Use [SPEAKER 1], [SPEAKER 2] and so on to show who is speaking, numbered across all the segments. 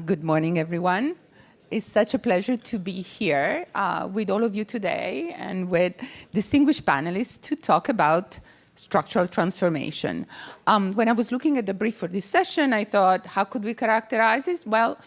[SPEAKER 1] Good morning, everyone. It's such a pleasure to be here with all of you today and with distinguished panelists to talk about structural transformation. When I was looking at the brief for this session, I thought, how could we characterize it? Well,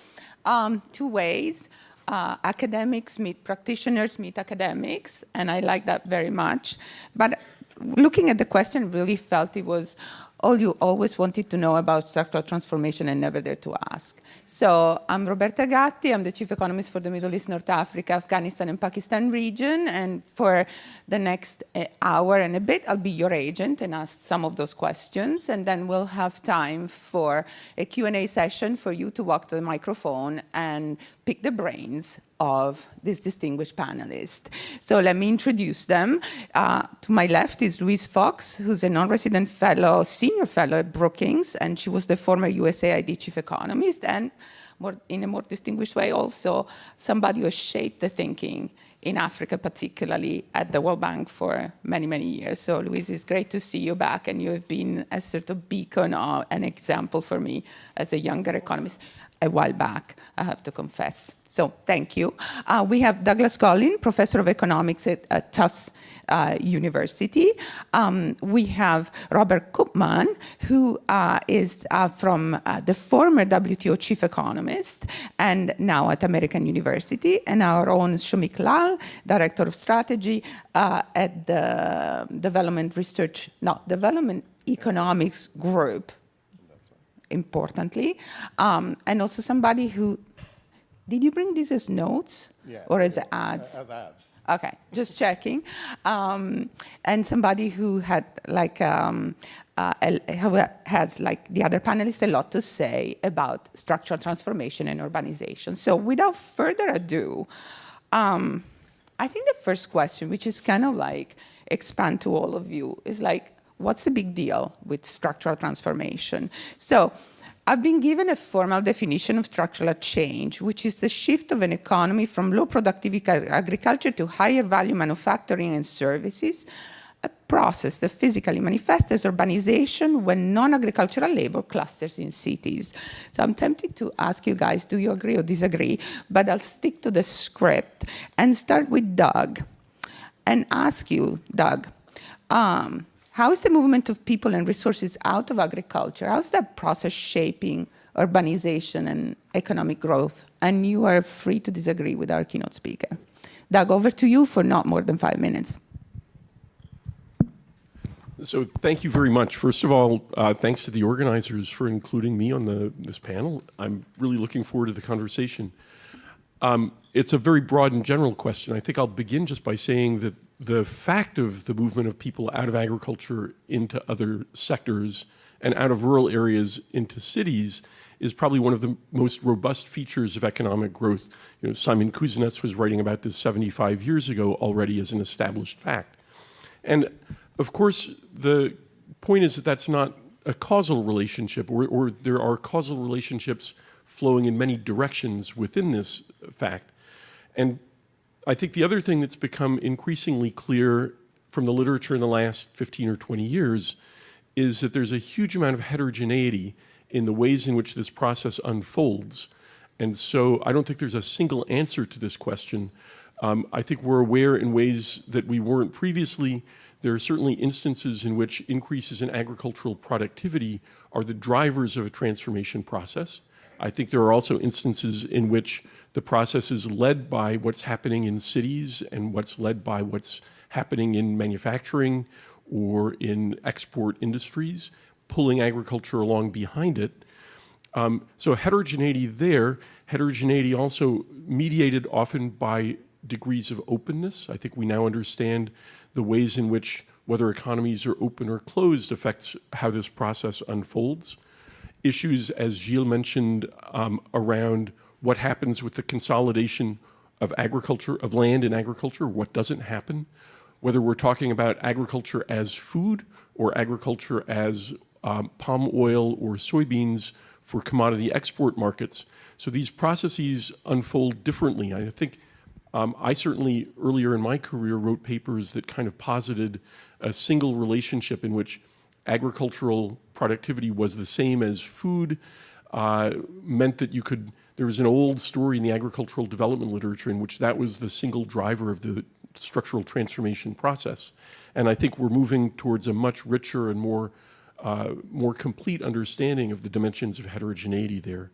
[SPEAKER 1] two ways. Academics meet practitioners, meet academics, and I like that very much. But looking at the question, really felt it was all you always wanted to know about structural transformation and never dared to ask. So I'm Roberta Gatti. I'm the chief economist for the Middle East, North Africa, Afghanistan, and Pakistan region. And for the next hour and a bit, I'll be your agent and ask some of those questions. And then we'll have time for a Q&A session for you to walk to the microphone and pick the brains of this distinguished panelist. So let me introduce them. To my left is Louise Fox, who's a non-resident fellow, senior fellow at Brookings, and she was the former USAID chief economist, and in a more distinguished way also somebody who has shaped the thinking in Africa, particularly at the World Bank for many, many years. So Louise, it's great to see you back, and you have been a sort of beacon or an example for me as a younger economist a while back, I have to confess. So thank you. We have Douglas Gollin, professor of economics at Tufts University. We have Robert Koopman, who is from the former WTO chief economist and now at American University, and our own Somik Lall, director of strategy at the Development Economics Group, importantly, and also somebody who, did you bring this as notes?
[SPEAKER 2] Yeah,
[SPEAKER 1] or as ads?
[SPEAKER 2] As ads.
[SPEAKER 1] Okay, just checking. And somebody who had who has, like the other panelists, a lot to say about structural transformation and urbanization. So without further ado, I think the first question, which is kind of like expand to all of you, is like, what's the big deal with structural transformation? So I've been given a formal definition of structural change, which is the shift of an economy from low productivity agriculture to higher value manufacturing and services, a process that physically manifests as urbanization when non-agricultural labor clusters in cities. So I'm tempted to ask you guys, do you agree or disagree? But I'll stick to the script and start with Doug and ask you, Doug, how is the movement of people and resources out of agriculture? How is that process shaping urbanization and economic growth? And you are free to disagree with our keynote speaker. Doug, over to you for not more than 5 minutes.
[SPEAKER 3] So thank you very much. First of all, thanks to the organizers for including me on this panel. I'm really looking forward to the conversation. It's a very broad and general question. I think I'll begin just by saying that the fact of the movement of people out of agriculture into other sectors and out of rural areas into cities is probably one of the most robust features of economic growth. You know, Simon Kuznets was writing about this 75 years ago already as an established fact. And of course, the point is that that's not a causal relationship, or there are causal relationships flowing in many directions within this fact. And I think the other thing that's become increasingly clear from the literature in the last 15 or 20 years is that there's a huge amount of heterogeneity in the ways in which this process unfolds. And so I don't think there's a single answer to this question. I think we're aware in ways that we weren't previously. There are certainly instances in which increases in agricultural productivity are the drivers of a transformation process. I think there are also instances in which the process is led by what's happening in cities and what's led by what's happening in manufacturing or in export industries, pulling agriculture along behind it. So heterogeneity there, heterogeneity also mediated often by degrees of openness. I think we now understand the ways in which whether economies are open or closed affects how this process unfolds. Issues, as Gilles mentioned, around what happens with the consolidation of agriculture, of land in agriculture, what doesn't happen, whether we're talking about agriculture as food or agriculture as palm oil or soybeans for commodity export markets. So these processes unfold differently. I think I certainly earlier in my career wrote papers that kind of posited a single relationship in which agricultural productivity was the same as food, meant that there was an old story in the agricultural development literature in which that was the single driver of the structural transformation process. And I think we're moving towards a much richer and more complete understanding of the dimensions of heterogeneity there.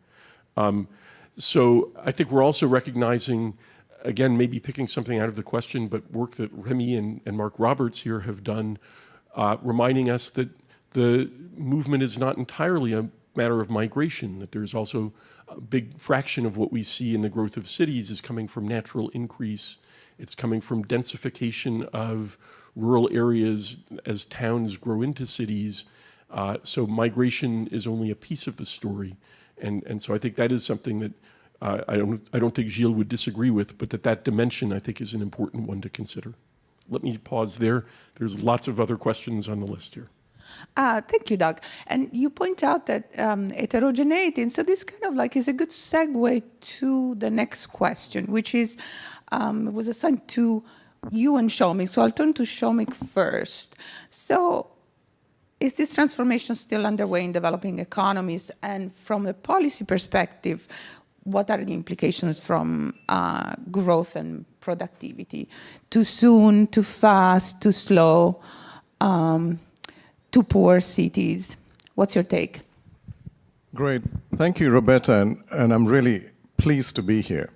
[SPEAKER 3] So I think we're also recognizing, again, maybe picking something out of the question, but work that Remy and Mark Roberts here have done, reminding us that the movement is not entirely a matter of migration, that there's also a big fraction of what we see in the growth of cities is coming from natural increase. It's coming from densification of rural areas as towns grow into cities. So migration is only a piece of the story. And so I think that is something that I don't think Gilles would disagree with, but that dimension I think is an important one to consider. Let me pause there. There's lots of other questions on the list here.
[SPEAKER 1] Thank you, Doug. And you point out that heterogeneity, and so this kind of like is a good segue to the next question, which is, was assigned to you and Somik. So I'll turn to Somik first. So is this transformation still underway in developing economies? And from a policy perspective, what are the implications from growth and productivity? Too soon, too fast, too slow? To poor cities. What's your take?
[SPEAKER 2] Great. Thank you, Roberta, and I'm really pleased to be here.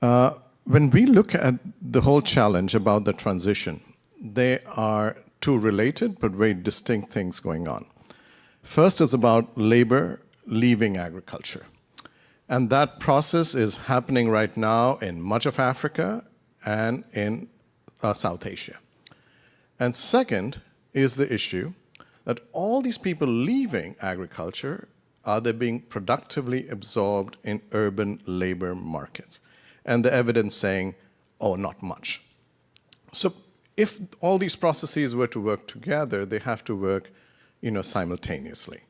[SPEAKER 2] When we look at the whole challenge about the transition, they are two related but very distinct things going on. First is about labor leaving agriculture. And that process is happening right now in much of Africa and in South Asia. And second is the issue that all these people leaving agriculture, are they being productively absorbed in urban labor markets? And the evidence saying, oh, not much. So if all these processes were to work together, they have to work, simultaneously.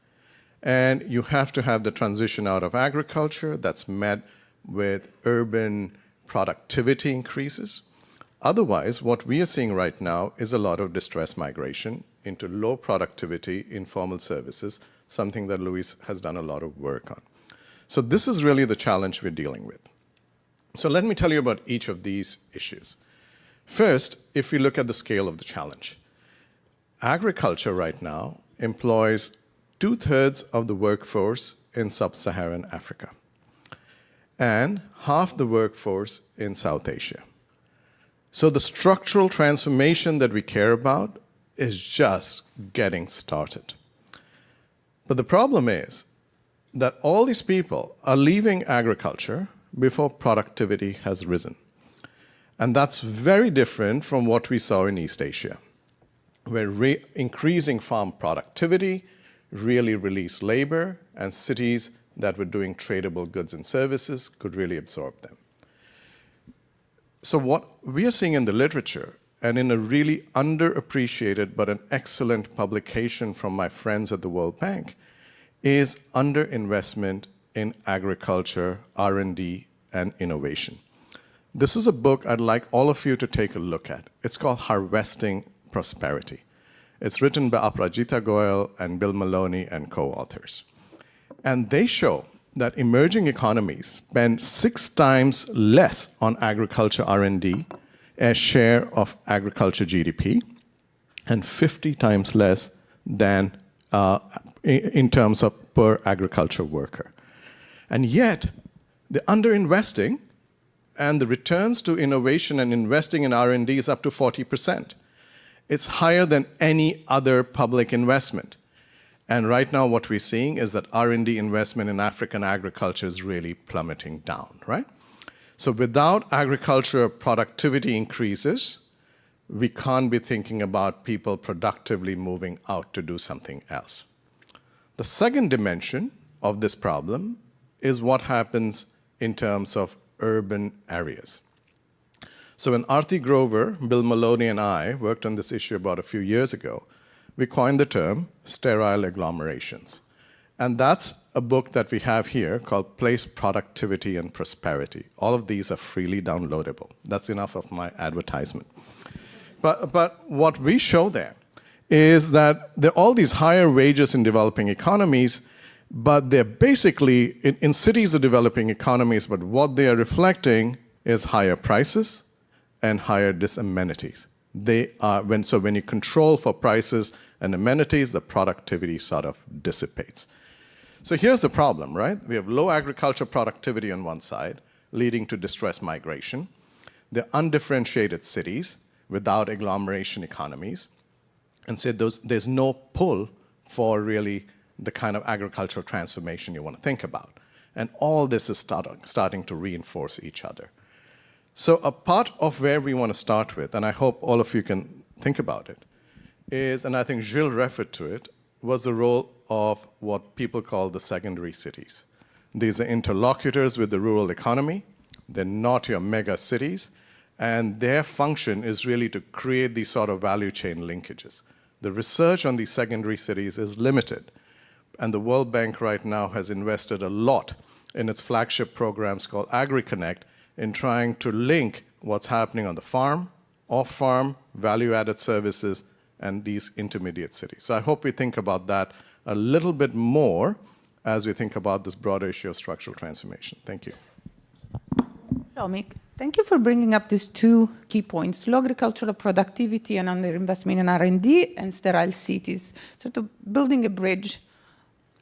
[SPEAKER 2] And you have to have the transition out of agriculture that's met with urban productivity increases. Otherwise, what we are seeing right now is a lot of distress migration into low productivity informal services, something that Louise has done a lot of work on. So this is really the challenge we're dealing with. So let me tell you about each of these issues. First, if we look at the scale of the challenge, agriculture right now employs 2/3 of the workforce in sub-Saharan Africa and half the workforce in South Asia. So the structural transformation that we care about is just getting started. But the problem is that all these people are leaving agriculture before productivity has risen. And that's very different from what we saw in East Asia, where increasing farm productivity really released labor, and cities that were doing tradable goods and services could really absorb them. So what we are seeing in the literature, and in a really underappreciated but an excellent publication from my friends at the World Bank, is underinvestment in agriculture, R&D, and innovation. This is a book I'd like all of you to take a look at. It's called Harvesting Prosperity. It's written by Aparajita Goyal and Bill Maloney and co-authors. And they show that emerging economies spend 6 times less on agriculture R&D as share of agriculture GDP, and 50 times less than in terms of per agriculture worker. And yet, the underinvesting and the returns to innovation and investing in R&D is up to 40%. It's higher than any other public investment. And right now what we're seeing is that R&D investment in African agriculture is really plummeting down, right? So without agriculture productivity increases, we can't be thinking about people productively moving out to do something else. The second dimension of this problem is what happens in terms of urban areas. So when Arthi Grover, Bill Maloney, and I worked on this issue about a few years ago, we coined the term sterile agglomerations. And that's a book that we have here called Place Productivity and Prosperity. All of these are freely downloadable. That's enough of my advertisement. But what we show there is that all these higher wages in developing economies, But they're basically, in cities are developing economies, but what they are reflecting is higher prices and higher disamenities. So when you control for prices and amenities, the productivity sort of dissipates. So here's the problem, right? We have low agriculture productivity on one side, leading to distress migration. They're undifferentiated cities without agglomeration economies. And so there's no pull for really the kind of agricultural transformation you want to think about. And all this is starting to reinforce each other. So a part of where we want to start with, and I hope all of you can think about it, is, and I think Gilles referred to it, was the role of what people call the secondary cities. These are interlocutors with the rural economy. They're not your mega cities. And their function is really to create these sort of value chain linkages. The research on these secondary cities is limited. And the World Bank right now has invested a lot in its flagship programs called AgriConnect in trying to link what's happening on the farm, off-farm, value-added services, and these intermediate cities. So I hope we think about that a little bit more as we think about this broader issue of structural transformation. Thank you.
[SPEAKER 1] Somik, thank you for bringing up these two key points, low agricultural productivity and underinvestment in R&D and sterile cities, sort of building a bridge.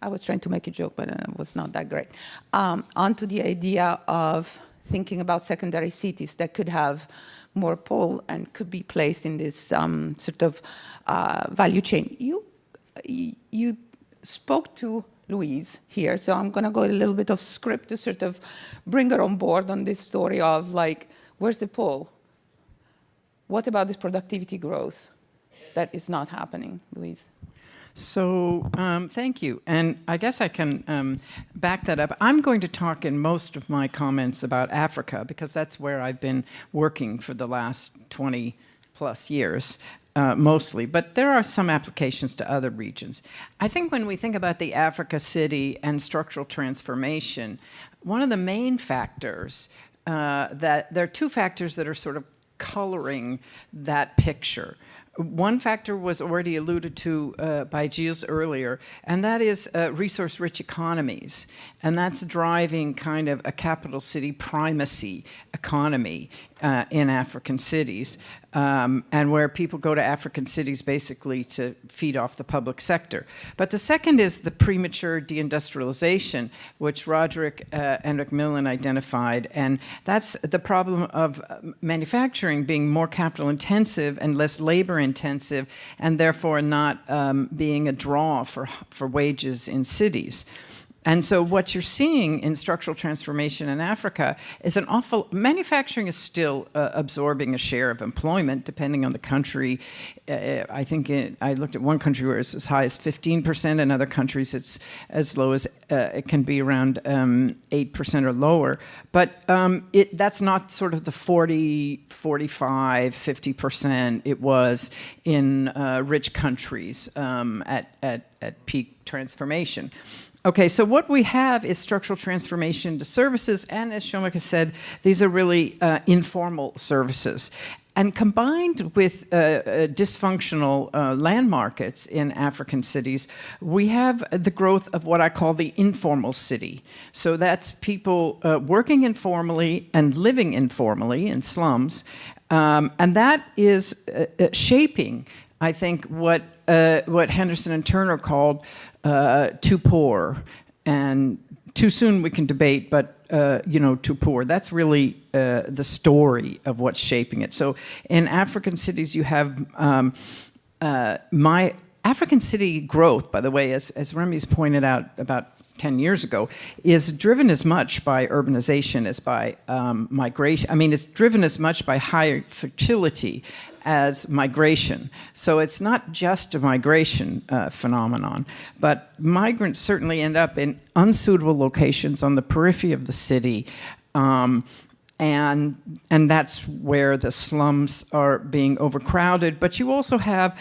[SPEAKER 1] I was trying to make a joke, but it was not that great, onto the idea of thinking about secondary cities that could have more pull and could be placed in this sort of value chain. You spoke to Louise here, so I'm going to go a little bit of script to sort of bring her on board on this story of, like, where's the pull? What about this productivity growth that is not happening, Louise?
[SPEAKER 4] So thank you. And I guess I can back that up. I'm going to talk in most of my comments about Africa because that's where I've been working for the last 20 plus years, mostly. But there are some applications to other regions. I think when we think about the Africa city and structural transformation, one of the main factors that there are two factors that are sort of coloring that picture. One factor was already alluded to by Gilles earlier, and that is resource-rich economies. And that's driving kind of a capital city primacy economy in African cities, and where people go to African cities basically to feed off the public sector. But the second is the premature deindustrialization, which Roderick and Macmillan identified. And that's the problem of manufacturing being more capital intensive and less labor intensive, and therefore not being a draw for wages in cities. And so what you're seeing in structural transformation in Africa is manufacturing is still absorbing a share of employment, depending on the country. I think I looked at one country where it's as high as 15%, in other countries it's as low as, it can be around 8% or lower. But that's not sort of the 40, 45, 50% it was in rich countries at peak transformation. Okay, so what we have is structural transformation to services, and as Somik has said, these are really informal services. And combined with dysfunctional land markets in African cities, we have the growth of what I call the informal city. So that's people working informally and living informally in slums, and that is shaping, I think, what Henderson and Turner called too poor, and too soon we can debate, but too poor. That's really the story of what's shaping it. So in African cities, you have my African city growth, by the way, as Remy's pointed out about 10 years ago, is driven as much by urbanization as by migration. I mean, it's driven as much by higher fertility as migration. So it's not just a migration phenomenon, but migrants certainly end up in unsuitable locations on the periphery of the city, and that's where the slums are being overcrowded. But you also have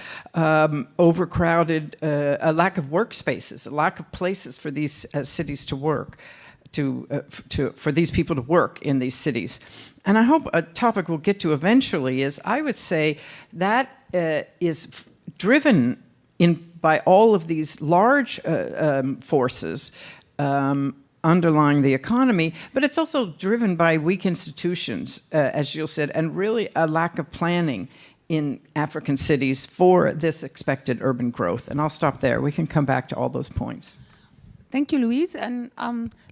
[SPEAKER 4] overcrowded, a lack of workspaces, a lack of places for these cities to work, for these people to work in these cities. And I hope a topic we'll get to eventually is, I would say, that is driven by all of these large forces underlying the economy, but it's also driven by weak institutions, as Gilles said, and really a lack of planning in African cities for this expected urban growth. And I'll stop there. We can come back to all those points.
[SPEAKER 1] Thank you, Louise. And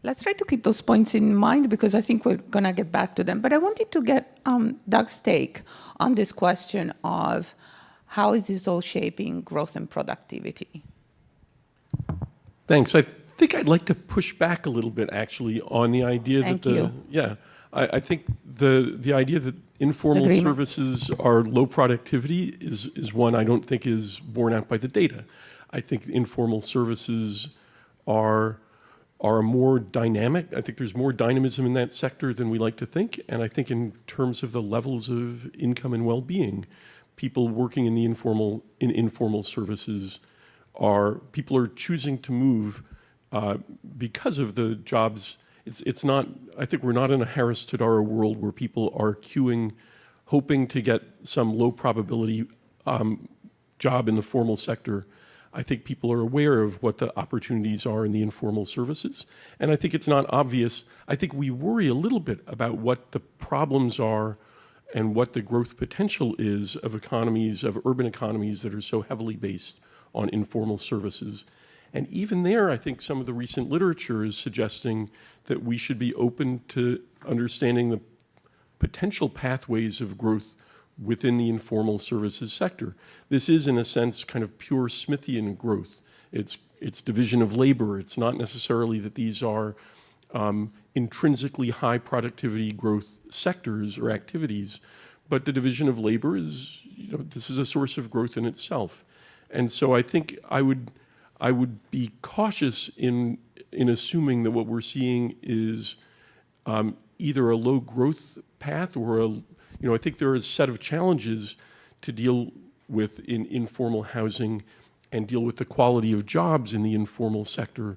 [SPEAKER 1] let's try to keep those points in mind because I think we're going to get back to them. But I wanted to get Doug's take on this question of how is this all shaping growth and productivity?
[SPEAKER 3] Thanks. I think I'd like to push back a little bit, actually, on the idea I think the idea that informal services are low productivity is one I don't think is borne out by the data. I think informal services are more dynamic. I think there's more dynamism in that sector than we like to think. And I think in terms of the levels of income and well-being, people working in the informal services people are choosing to move because of the jobs. It's not, I think we're not in a Harris Tadara world where people are queuing, hoping to get some low probability job in the formal sector. I think people are aware of what the opportunities are in the informal services. And I think it's not obvious. I think we worry a little bit about what the problems are and what the growth potential is of economies, of urban economies that are so heavily based on informal services. And even there, I think some of the recent literature is suggesting that we should be open to understanding the potential pathways of growth within the informal services sector. This is, in a sense, kind of pure Smithian growth. It's division of labor. It's not necessarily that these are intrinsically high productivity growth sectors or activities, but the division of labor is, this is a source of growth in itself. And so I think I would be cautious in assuming that what we're seeing is either a low growth path or I think there are a set of challenges to deal with in informal housing and deal with the quality of jobs in the informal sector,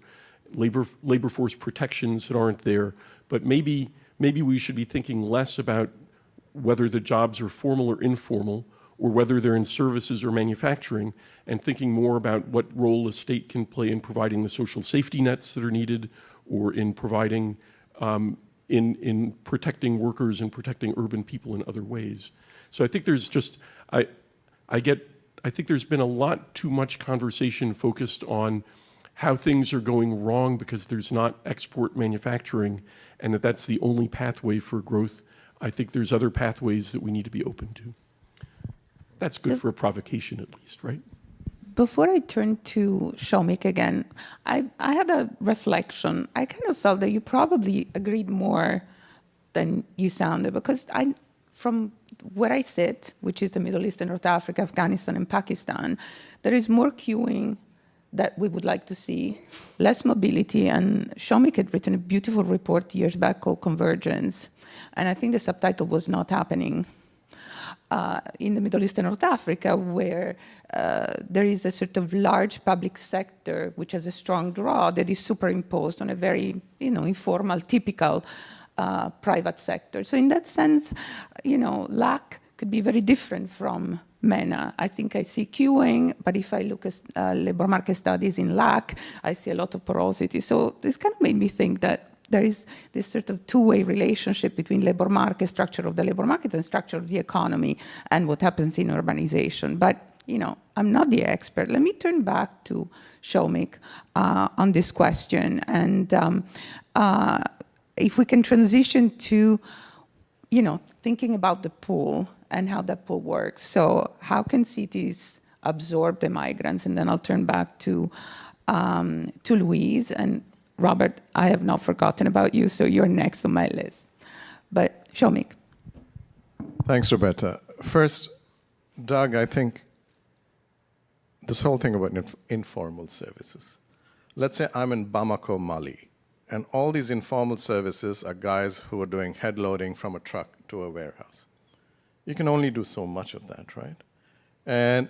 [SPEAKER 3] labor force protections that aren't there. But maybe we should be thinking less about whether the jobs are formal or informal, or whether they're in services or manufacturing, and thinking more about what role a state can play in providing the social safety nets that are needed, or in providing, in protecting workers and protecting urban people in other ways. So I think there's just, I think there's been a lot too much conversation focused on how things are going wrong because there's not export manufacturing, and that's the only pathway for growth. I think there's other pathways that we need to be open to. That's good for a provocation, at least, right?
[SPEAKER 1] Before I turn to Somik again, I had a reflection. I kind of felt that you probably agreed more than you sounded, because from where I sit, which is the Middle East and North Africa, Afghanistan and Pakistan, there is more queuing that we would like to see, less mobility. And Somik had written a beautiful report years back called Convergence. And I think the subtitle was Not Happening. In the Middle East and North Africa, where there is a sort of large public sector which has a strong draw that is superimposed on a very, informal, typical private sector. So in that sense, LAC could be very different from MENA. I think I see queuing, but if I look at labor market studies in LAC, I see a lot of porosity. So this kind of made me think that there is this sort of two-way relationship between labor market, structure of the labor market, and structure of the economy, and what happens in urbanization. But, I'm not the expert. Let me turn back to Somik on this question. And if we can transition to, thinking about the pool and how that pool works. So how can cities absorb the migrants? And then I'll turn back to Louise. And Robert, I have not forgotten about you, so you're next on my list. But Somik.
[SPEAKER 2] Thanks, Roberta. First, Doug, I think this whole thing about informal services. Let's say I'm in Bamako, Mali, and all these informal services are guys who are doing head loading from a truck to a warehouse. You can only do so much of that, right? And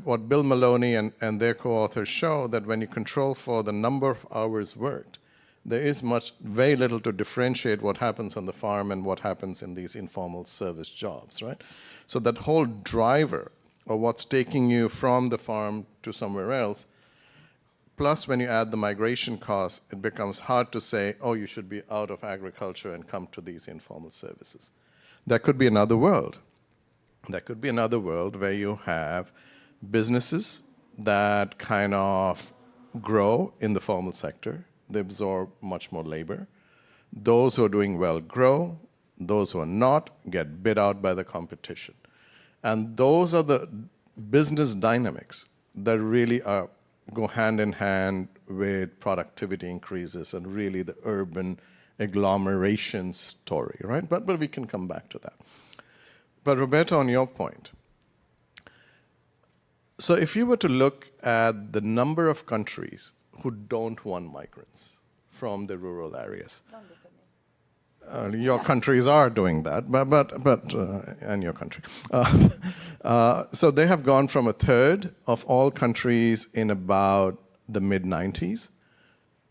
[SPEAKER 2] what Bill Maloney and their co-authors show, that when you control for the number of hours worked, there is very little to differentiate what happens on the farm and what happens in these informal service jobs, right? So that whole driver or what's taking you from the farm to somewhere else. Plus, when you add the migration costs, it becomes hard to say, oh, you should be out of agriculture and come to these informal services. That could be another world. That could be another world where you have businesses that kind of grow in the formal sector. They absorb much more labor. Those who are doing well grow. Those who are not get bid out by the competition. And those are the business dynamics that really go hand in hand with productivity increases and really the urban agglomeration story, right? But we can come back to that. But Roberta, on your point, so if you were to look at the number of countries who don't want migrants from the rural areas, your countries are doing that, and your country. So they have gone from a third of all countries in about the mid-90s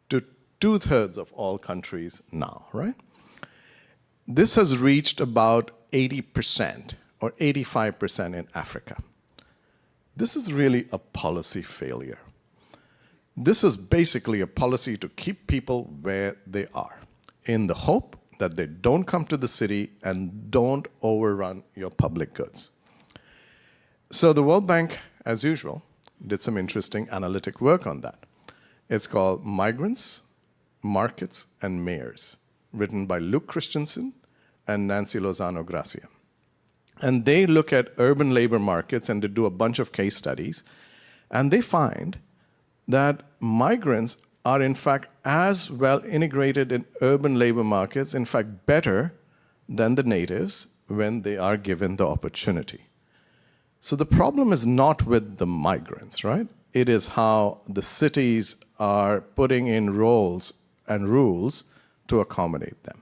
[SPEAKER 2] to 2/3 of all countries now, right? This has reached about 80% or 85% in Africa. This is really a policy failure. This is basically a policy to keep people where they are, in the hope that they don't come to the city and don't overrun your public goods. So the World Bank, as usual, did some interesting analytic work on that. It's called Migrants, Markets, and Mayors, written by Luke Christensen and Nancy Lozano Gracia. And they look at urban labor markets and they do a bunch of case studies, and they find that migrants are in fact as well integrated in urban labor markets, in fact better than the natives when they are given the opportunity. So the problem is not with the migrants, right? It is how the cities are putting in roles and rules to accommodate them.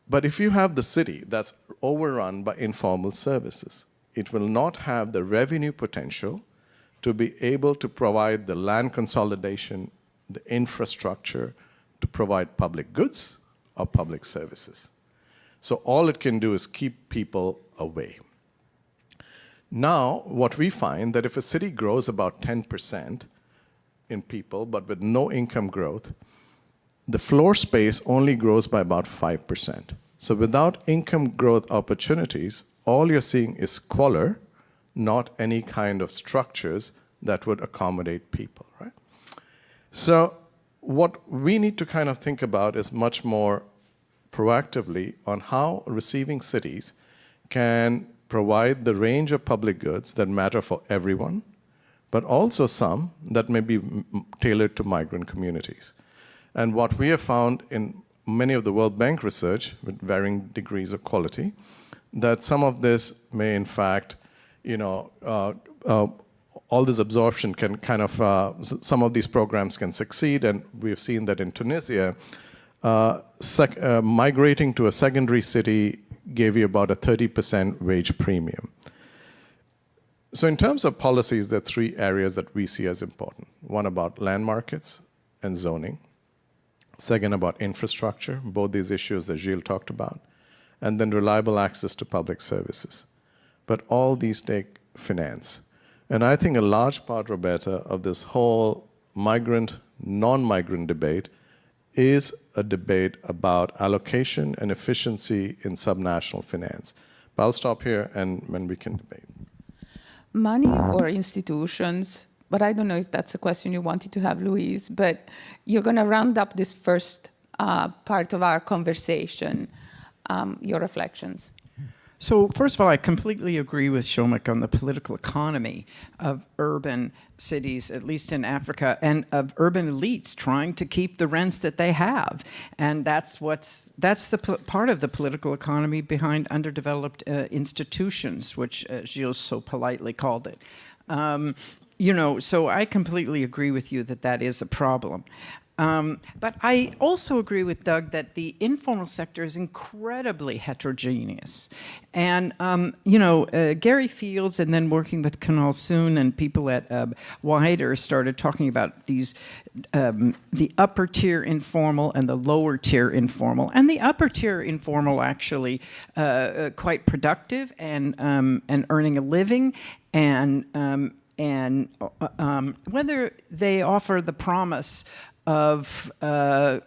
[SPEAKER 2] But if you have the city that's overrun by informal services, it will not have the revenue potential to be able to provide the land consolidation, the infrastructure to provide public goods or public services. So all it can do is keep people away. Now, what we find that if a city grows about 10% in people, but with no income growth, the floor space only grows by about 5%. So without income growth opportunities, all you're seeing is squalor, not any kind of structures that would accommodate people, right? So what we need to kind of think about is much more proactively on how receiving cities can provide the range of public goods that matter for everyone, but also some that may be tailored to migrant communities. And what we have found in many of the World Bank research, with varying degrees of quality, that some of this may in fact, all this absorption can kind of, some of these programs can succeed, and we've seen that in Tunisia, migrating to a secondary city gave you about a 30% wage premium. So in terms of policies, there are three areas that we see as important. One about land markets and zoning. Second, about infrastructure, both these issues that Gilles talked about. And then reliable access to public services. But all these take finance. And I think a large part, Roberta, of this whole migrant, non-migrant debate is a debate about allocation and efficiency in subnational finance. But I'll stop here and when we can debate.
[SPEAKER 1] Money or institutions, but I don't know if that's a question you wanted to have, Louise, but you're going to round up this first part of our conversation, your reflections.
[SPEAKER 4] So first of all, I completely agree with Somik on the political economy of urban cities, at least in Africa, and of urban elites trying to keep the rents that they have. And that's the part of the political economy behind underdeveloped institutions, which Gilles so politely called it. So I completely agree with you that that is a problem. But I also agree with Doug that the informal sector is incredibly heterogeneous. And, Gary Fields, and then working with Kunal Soon and people at Wider, started talking about these, the upper tier informal and the lower tier informal. And the upper tier informal actually quite productive and earning a living, and whether they offer the promise of a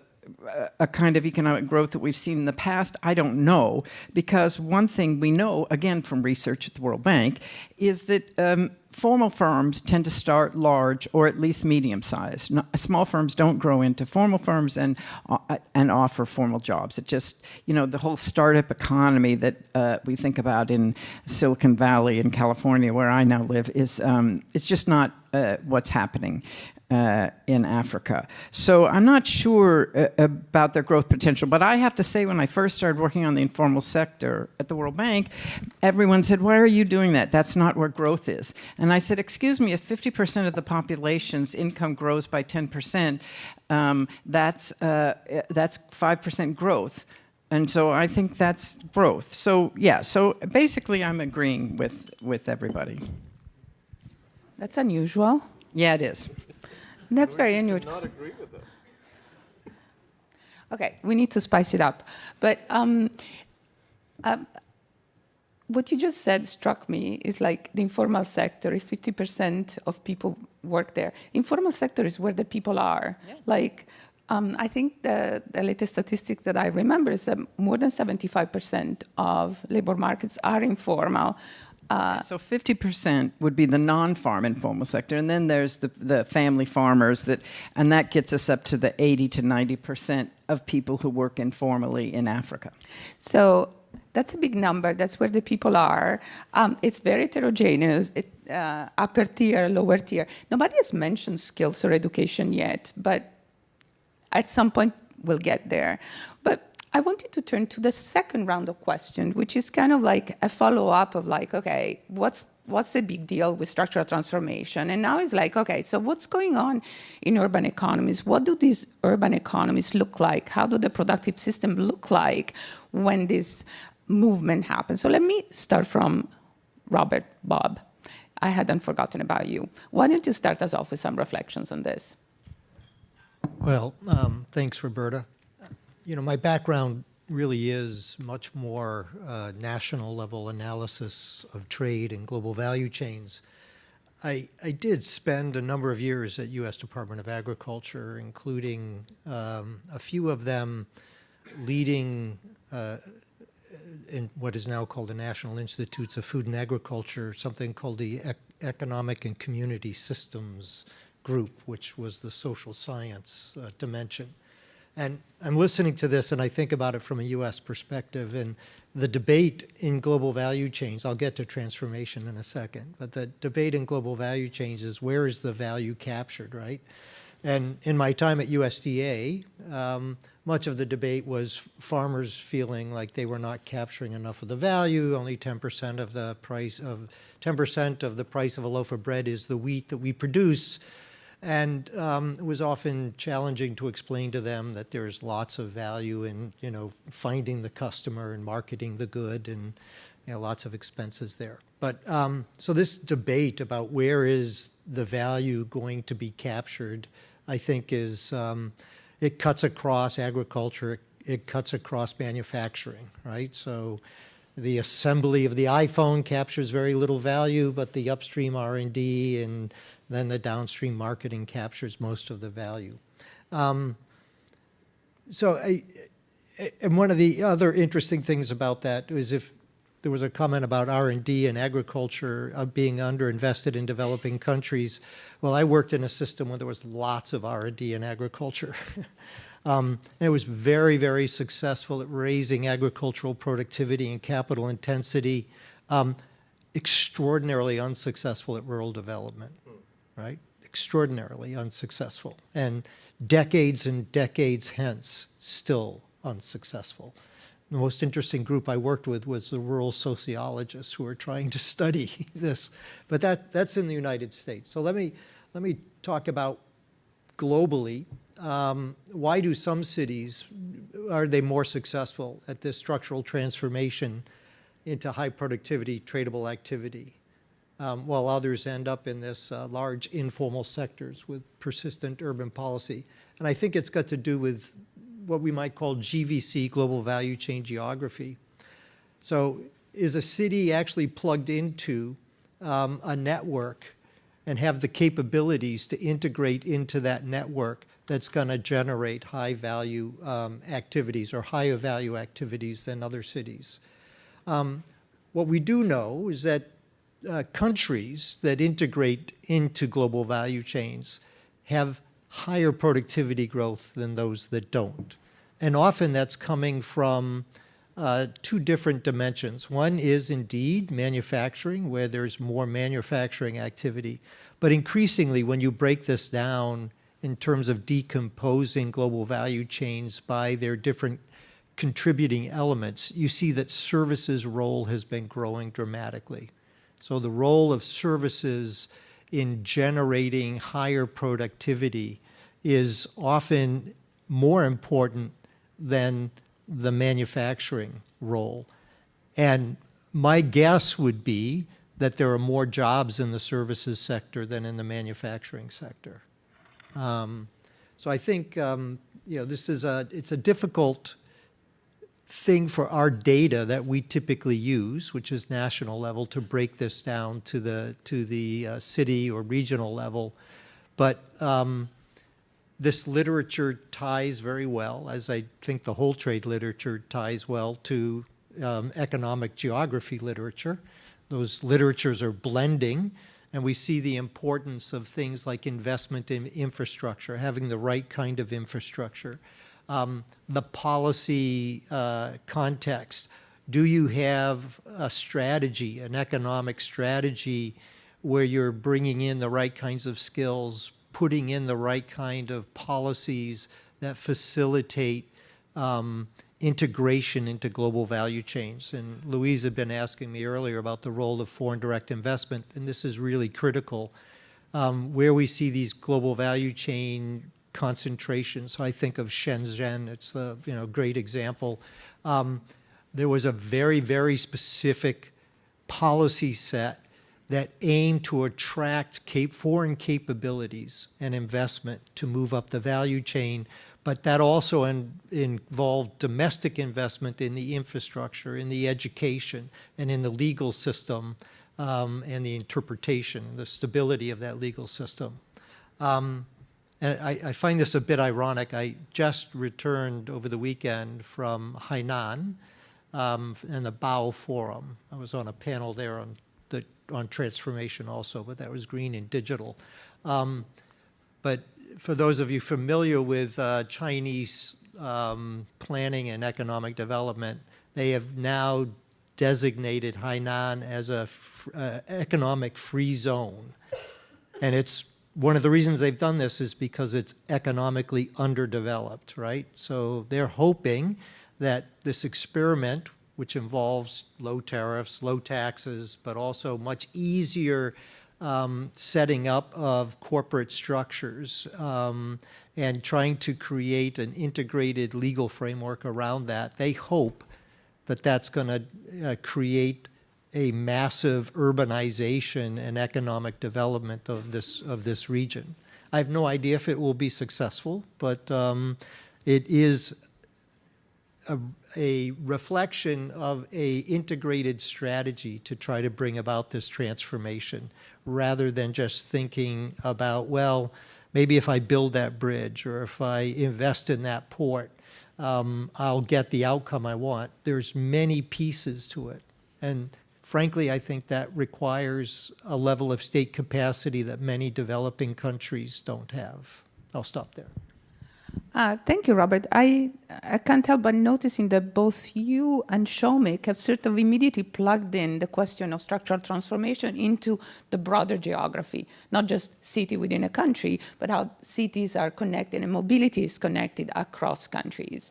[SPEAKER 4] kind of economic growth that we've seen in the past, I don't know. Because one thing we know, again from research at the World Bank, is that formal firms tend to start large or at least medium-sized. Small firms don't grow into formal firms and offer formal jobs. It just, the whole startup economy that we think about in Silicon Valley in California, where I now live, is it's just not what's happening in Africa. So I'm not sure about their growth potential, but I have to say when I first started working on the informal sector at the World Bank, everyone said, why are you doing that? That's not where growth is. And I said, excuse me, if 50% of the population's income grows by 10%, that's 5% growth. And so I think that's growth. So yeah, so basically I'm agreeing with everybody.
[SPEAKER 1] That's unusual.
[SPEAKER 4] Yeah, it is.
[SPEAKER 1] That's very unusual.
[SPEAKER 2] Not agree with us.
[SPEAKER 1] Okay, we need to spice it up. But what you just said struck me is like the informal sector, if 50% of people work there. Informal sector is where the people are. Yeah. Like, I think the latest statistics that I remember is that more than 75% of labor markets are informal.
[SPEAKER 4] So 50% would be the non-farm informal sector, and then there's the family farmers, and that gets us up to the 80 to 90% of people who work informally in Africa.
[SPEAKER 1] So that's a big number. That's where the people are. It's very heterogeneous. Upper tier, lower tier. Nobody has mentioned skills or education yet, but at some point we'll get there. But I wanted to turn to the second round of questions, which is kind of like a follow-up of like, okay, what's the big deal with structural transformation? And now it's like, okay, so what's going on in urban economies? What do these urban economies look like? How do the productive system look like when this movement happens? So let me start from Robert, Bob. I hadn't forgotten about you. Why don't you start us off with some reflections on this?
[SPEAKER 5] Well, thanks, Roberta. My background really is much more national level analysis of trade and global value chains. I did spend a number of years at U.S. Department of Agriculture, including a few of them leading in what is now called the National Institutes of Food and Agriculture, something called the Economic and Community Systems Group, which was the social science dimension. And I'm listening to this and I think about it from a U.S. perspective, and the debate in global value chains, I'll get to transformation in a second, but the debate in global value chains is where is the value captured, right? And in my time at USDA, much of the debate was farmers feeling like they were not capturing enough of the value. Only 10% of the price of a loaf of bread is the wheat that we produce. And it was often challenging to explain to them that there's lots of value in, finding the customer and marketing the good, and lots of expenses there. But so this debate about where is the value going to be captured, I think is, it cuts across agriculture, it cuts across manufacturing, right? So the assembly of the iPhone captures very little value, but the upstream R&D and then the downstream marketing captures most of the value. And one of the other interesting things about that is if there was a comment about R&D and agriculture being underinvested in developing countries. Well, I worked in a system where there was lots of R&D in agriculture. And it was very, very successful at raising agricultural productivity and capital intensity, extraordinarily unsuccessful at rural development. Right? Extraordinarily unsuccessful. And decades and decades hence, still unsuccessful. The most interesting group I worked with was the rural sociologists who are trying to study this. But that's in the United States. So let me talk about globally. why do some cities, are they more successful at this structural transformation into high productivity, tradable activity, while others end up in this large informal sectors with persistent urban policy? And I think it's got to do with what we might call GVC, global value chain geography. So is a city actually plugged into a network and have the capabilities to integrate into that network that's going to generate high value activities or higher value activities than other cities? What we do know is that countries that integrate into global value chains have higher productivity growth than those that don't. And often that's coming from two different dimensions. One is indeed manufacturing, where there's more manufacturing activity. But increasingly, when you break this down in terms of decomposing global value chains by their different contributing elements, you see that services' role has been growing dramatically. So the role of services in generating higher productivity is often more important than the manufacturing role. And my guess would be that there are more jobs in the services sector than in the manufacturing sector. So I think this is it's a difficult thing for our data that we typically use, which is national level, to break this down to the city or regional level. But this literature ties very well, as I think the whole trade literature ties well, to economic geography literature. Those literatures are blending, and we see the importance of things like investment in infrastructure, having the right kind of infrastructure. The policy context. Do you have a strategy, an economic strategy, where you're bringing in the right kinds of skills, putting in the right kind of policies that facilitate integration into global value chains? And Louise had been asking me earlier about the role of foreign direct investment, and this is really critical. Where we see these global value chain concentrations, so I think of Shenzhen, it's a great example. There was a very, very specific policy set that aimed to attract foreign capabilities and investment to move up the value chain, but that also involved domestic investment in the infrastructure, in the education, and in the legal system, and the interpretation, the stability of that legal system. And I find this a bit ironic. I just returned over the weekend from Hainan and the Bao Forum. I was on a panel there on transformation also, but that was green and digital. But for those of you familiar with Chinese planning and economic development, they have now designated Hainan as a economic free zone. And it's one of the reasons they've done this is because it's economically underdeveloped, right? So they're hoping that this experiment, which involves low tariffs, low taxes, but also much easier setting up of corporate structures and trying to create an integrated legal framework around that, they hope that that's going to create a massive urbanization and economic development of this region. I have no idea if it will be successful, but it is a reflection of an integrated strategy to try to bring about this transformation, rather than just thinking about, well, maybe if I build that bridge or if I invest in that port, I'll get the outcome I want. There's many pieces to it. And frankly, I think that requires a level of state capacity that many developing countries don't have. I'll stop there.
[SPEAKER 1] Thank you, Robert. I can't help but noticing that both you and Somik have sort of immediately plugged in the question of structural transformation into the broader geography, not just city within a country, but how cities are connected and mobility is connected across countries.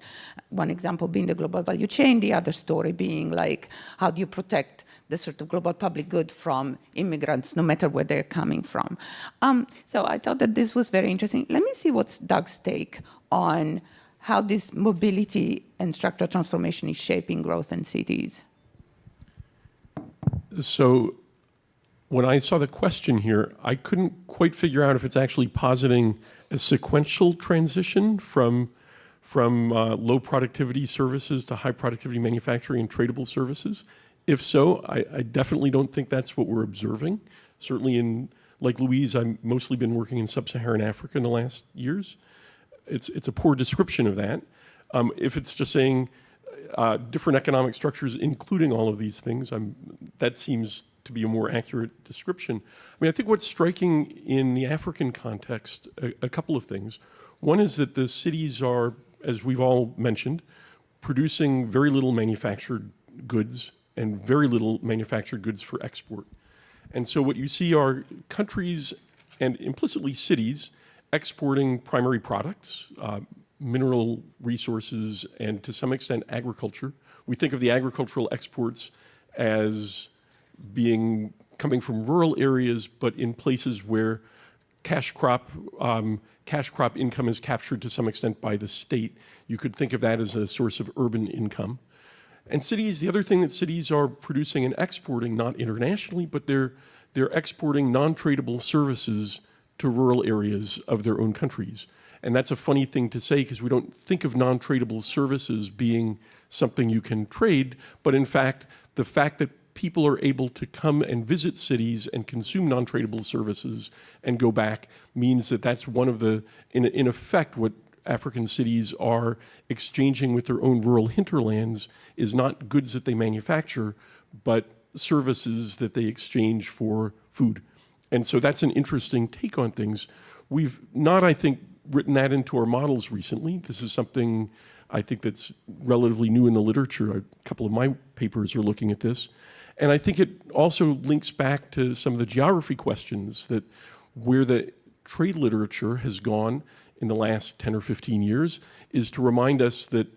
[SPEAKER 1] One example being the global value chain, the other story being like, how do you protect the sort of global public good from immigrants, no matter where they're coming from. So I thought that this was very interesting. Let me see what's Doug's take on how this mobility and structural transformation is shaping growth in cities.
[SPEAKER 3] So when I saw the question here, I couldn't quite figure out if it's actually positing a sequential transition from low productivity services to high productivity manufacturing and tradable services. If so, I definitely don't think that's what we're observing. Certainly like Louise, I've mostly been working in sub-Saharan Africa in the last years. It's a poor description of that. If it's just saying different economic structures, including all of these things, that seems to be a more accurate description. I mean, I think what's striking in the African context, a couple of things. One is that the cities are, as we've all mentioned, producing very little manufactured goods and very little manufactured goods for export. And so what you see are countries and implicitly cities exporting primary products, mineral resources, and to some extent agriculture. We think of the agricultural exports as coming from rural areas, but in places where cash crop income is captured to some extent by the state. You could think of that as a source of urban income. And cities, the other thing that cities are producing and exporting, not internationally, but they're exporting non-tradable services to rural areas of their own countries. And that's a funny thing to say because we don't think of non-tradable services being something you can trade, but in fact, the fact that people are able to come and visit cities and consume non-tradable services and go back means that that's one of the, in effect, what African cities are exchanging with their own rural hinterlands is not goods that they manufacture, but services that they exchange for food. And so that's an interesting take on things. We've not, I think, written that into our models recently. This is something I think that's relatively new in the literature. A couple of my papers are looking at this. And I think it also links back to some of the geography questions that where the trade literature has gone in the last 10 or 15 years is to remind us that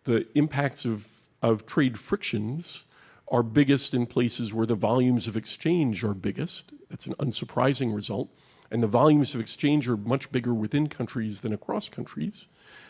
[SPEAKER 3] the impacts of trade frictions are biggest in places where the volumes of exchange are biggest. That's an unsurprising result. And the volumes of exchange are much bigger within countries than across countries.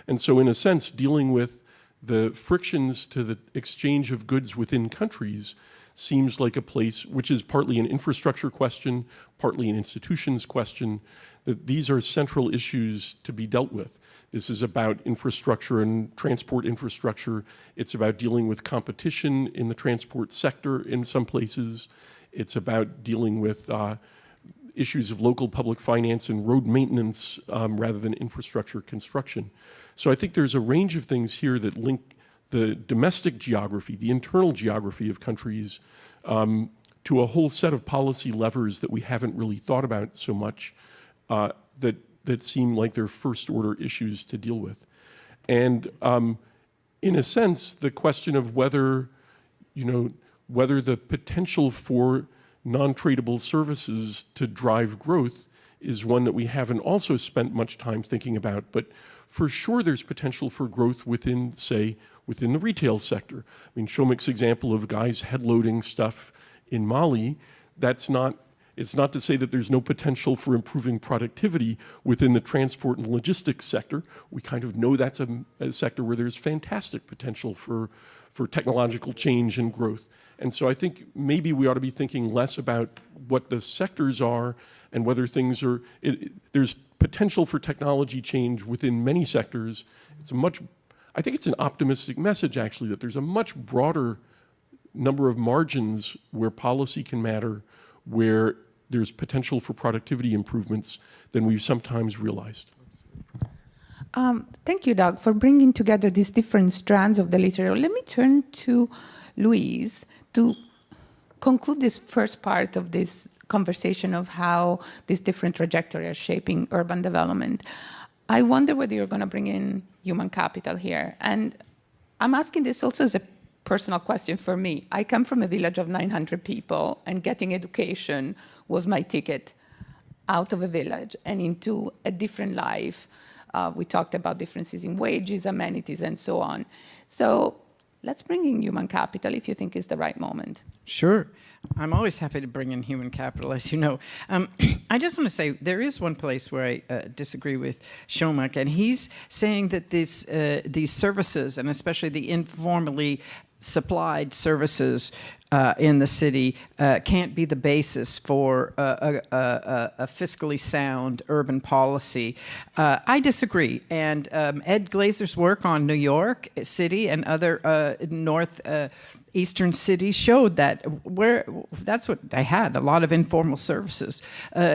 [SPEAKER 3] And so in a sense, dealing with the frictions to the exchange of goods within countries seems like a place which is partly an infrastructure question, partly an institutions question, that these are central issues to be dealt with. This is about infrastructure and transport infrastructure. It's about dealing with competition in the transport sector in some places. It's about dealing with issues of local public finance and road maintenance rather than infrastructure construction. So I think there's a range of things here that link the domestic geography, the internal geography of countries to a whole set of policy levers that we haven't really thought about so much that seem like they're first order issues to deal with. And in a sense, the question of whether the potential for non-tradable services to drive growth is one that we haven't also spent much time thinking about. But for sure, there's potential for growth within the retail sector. I mean, Somik's example of guys headloading stuff in Mali, it's not to say that there's no potential for improving productivity within the transport and logistics sector. We kind of know that's a sector where there's fantastic potential for technological change and growth. And so I think maybe we ought to be thinking less about what the sectors are and whether things are, there's potential for technology change within many sectors. I think it's an optimistic message actually that there's a much broader number of margins where policy can matter, where there's potential for productivity improvements than we've sometimes realized.
[SPEAKER 1] Thank you, Doug, for bringing together these different strands of the literature. Let me turn to Louise to conclude this first part of this conversation of how these different trajectories are shaping urban development. I wonder whether you're going to bring in human capital here. And I'm asking this also as a personal question for me. I come from a village of 900 people, and getting education was my ticket out of a village and into a different life. We talked about differences in wages, amenities, and so on. So let's bring in human capital if you think it's the right moment.
[SPEAKER 4] Sure. I'm always happy to bring in human capital, as you know. I just want to say there is one place where I disagree with Somik, and he's saying that these services, and especially the informally supplied services in the city, can't be the basis for a fiscally sound urban policy. I disagree. And Ed Glazer's work on New York City and other northeastern cities showed that that's what they had, a lot of informal services,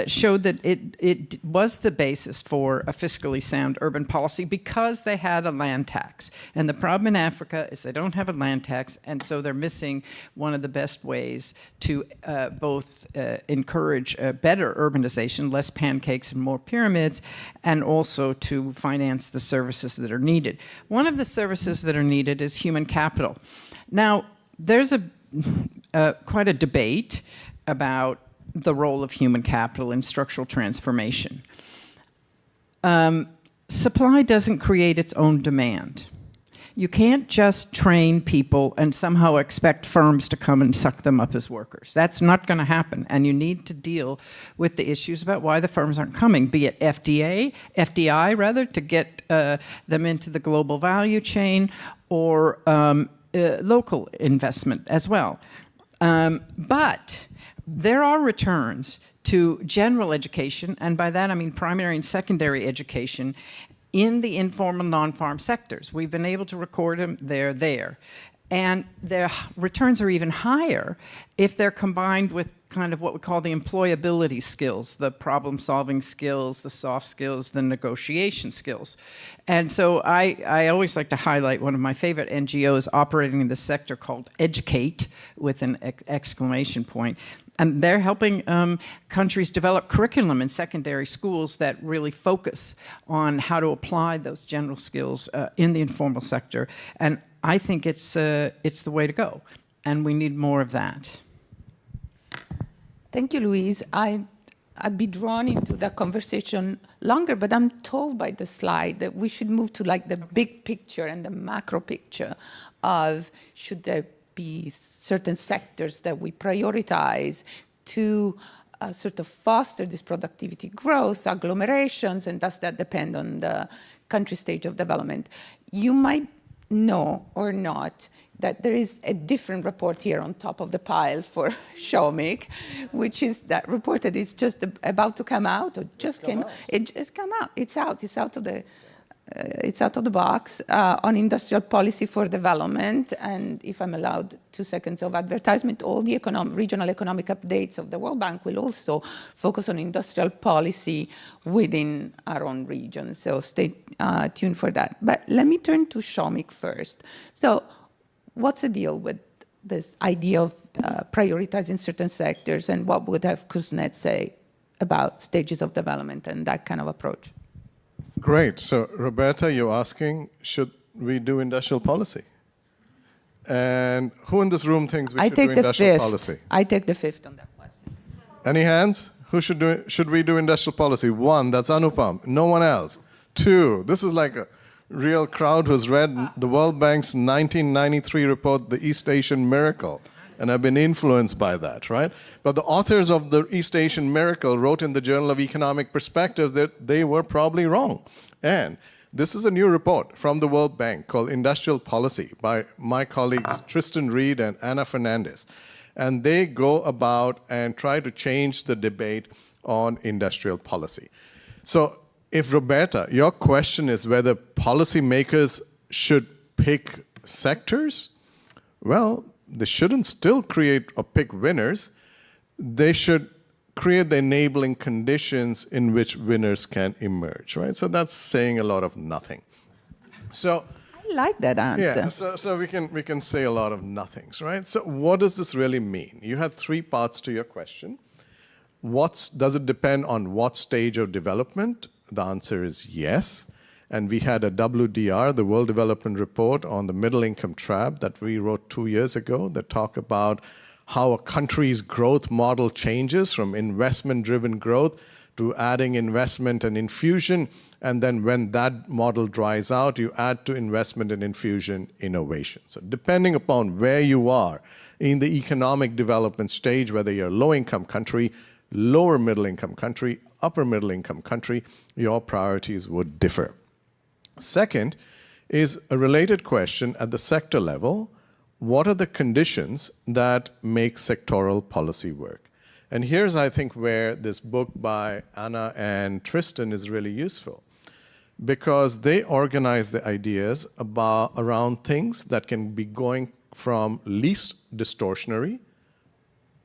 [SPEAKER 4] showed that it was the basis for a fiscally sound urban policy because they had a land tax. And the problem in Africa is they don't have a land tax, and so they're missing one of the best ways to both encourage better urbanization, less pancakes and more pyramids, and also to finance the services that are needed. One of the services that are needed is human capital. Now, there's quite a debate about the role of human capital in structural transformation. Supply doesn't create its own demand. You can't just train people and somehow expect firms to come and suck them up as workers. That's not going to happen. And you need to deal with the issues about why the firms aren't coming, be it FDI, to get them into the global value chain, or local investment as well. But there are returns to general education, and by that I mean primary and secondary education, in the informal non-farm sectors. We've been able to record them, they're there. And their returns are even higher if they're combined with kind of what we call the employability skills, the problem-solving skills, the soft skills, the negotiation skills. And so I always like to highlight one of my favorite NGOs operating in this sector called Educate, with an exclamation point. And they're helping countries develop curriculum in secondary schools that really focus on how to apply those general skills in the informal sector. And I think it's the way to go, and we need more of that.
[SPEAKER 1] Thank you, Louise. I'd be drawn into that conversation longer, but I'm told by the slide that we should move to like the big picture and the macro picture of should there be certain sectors that we prioritize to sort of foster this productivity growth, agglomerations, and does that depend on the country stage of development? You might know or not that there is a different report here on top of the pile for Somik, which is that report that is just about to come out, or just came out. It just came out. It's out. It's out of the box on industrial policy for development. And if I'm allowed 2 seconds of advertisement, all the regional economic updates of the World Bank will also focus on industrial policy within our own region. So stay tuned for that. But let me turn to Somik first. So what's the deal with this idea of prioritizing certain sectors, and what would have Kuznets say about stages of development and that kind of approach?
[SPEAKER 2] Great. So, Roberta, you're asking, should we do industrial policy? And who in this room thinks we should do industrial policy?
[SPEAKER 1] I take the fifth on that question.
[SPEAKER 2] Any hands? Who should we do industrial policy? 1, that's Anupam. No one else. 2, this is like a real crowd who's read the World Bank's 1993 report, The East Asian Miracle, and I've been influenced by that, right? But the authors of the East Asian Miracle wrote in the Journal of Economic Perspectives that they were probably wrong. And this is a new report from the World Bank called Industrial Policy by my colleagues Tristan Reed and Ana Fernandez. And they go about and try to change the debate on industrial policy. So if, Roberta, your question is whether policymakers should pick sectors, well, they shouldn't still create or pick winners. They should create the enabling conditions in which winners can emerge, right? So that's saying a lot of nothing. So
[SPEAKER 1] I like that answer.
[SPEAKER 2] yeah, so we can say a lot of nothings, right? So what does this really mean? You had 3 parts to your question. Does it depend on what stage of development? The answer is yes. And we had a WDR, the World Development Report, on the middle income trap that we wrote 2 years ago that talk about how a country's growth model changes from investment-driven growth to adding investment and infusion, and then when that model dries out, you add to investment and infusion innovation. So depending upon where you are in the economic development stage, whether you're a low-income country, lower middle-income country, upper middle-income country, your priorities would differ. Second is a related question at the sector level. What are the conditions that make sectoral policy work? And here's, I think, where this book by Anna and Tristan is really useful, because they organize the ideas around things that can be going from least distortionary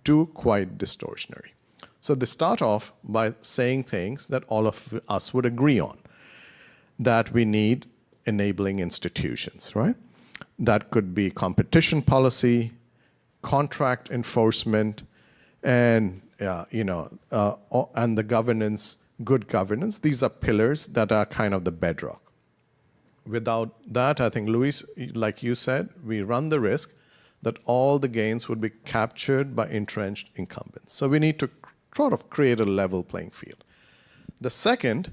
[SPEAKER 2] to quite distortionary. So they start off by saying things that all of us would agree on, that we need enabling institutions, right? That could be competition policy, contract enforcement, and and the governance, good governance. These are pillars that are kind of the bedrock. Without that, I think, Louise, like you said, we run the risk that all the gains would be captured by entrenched incumbents. So we need to sort of create a level playing field. The second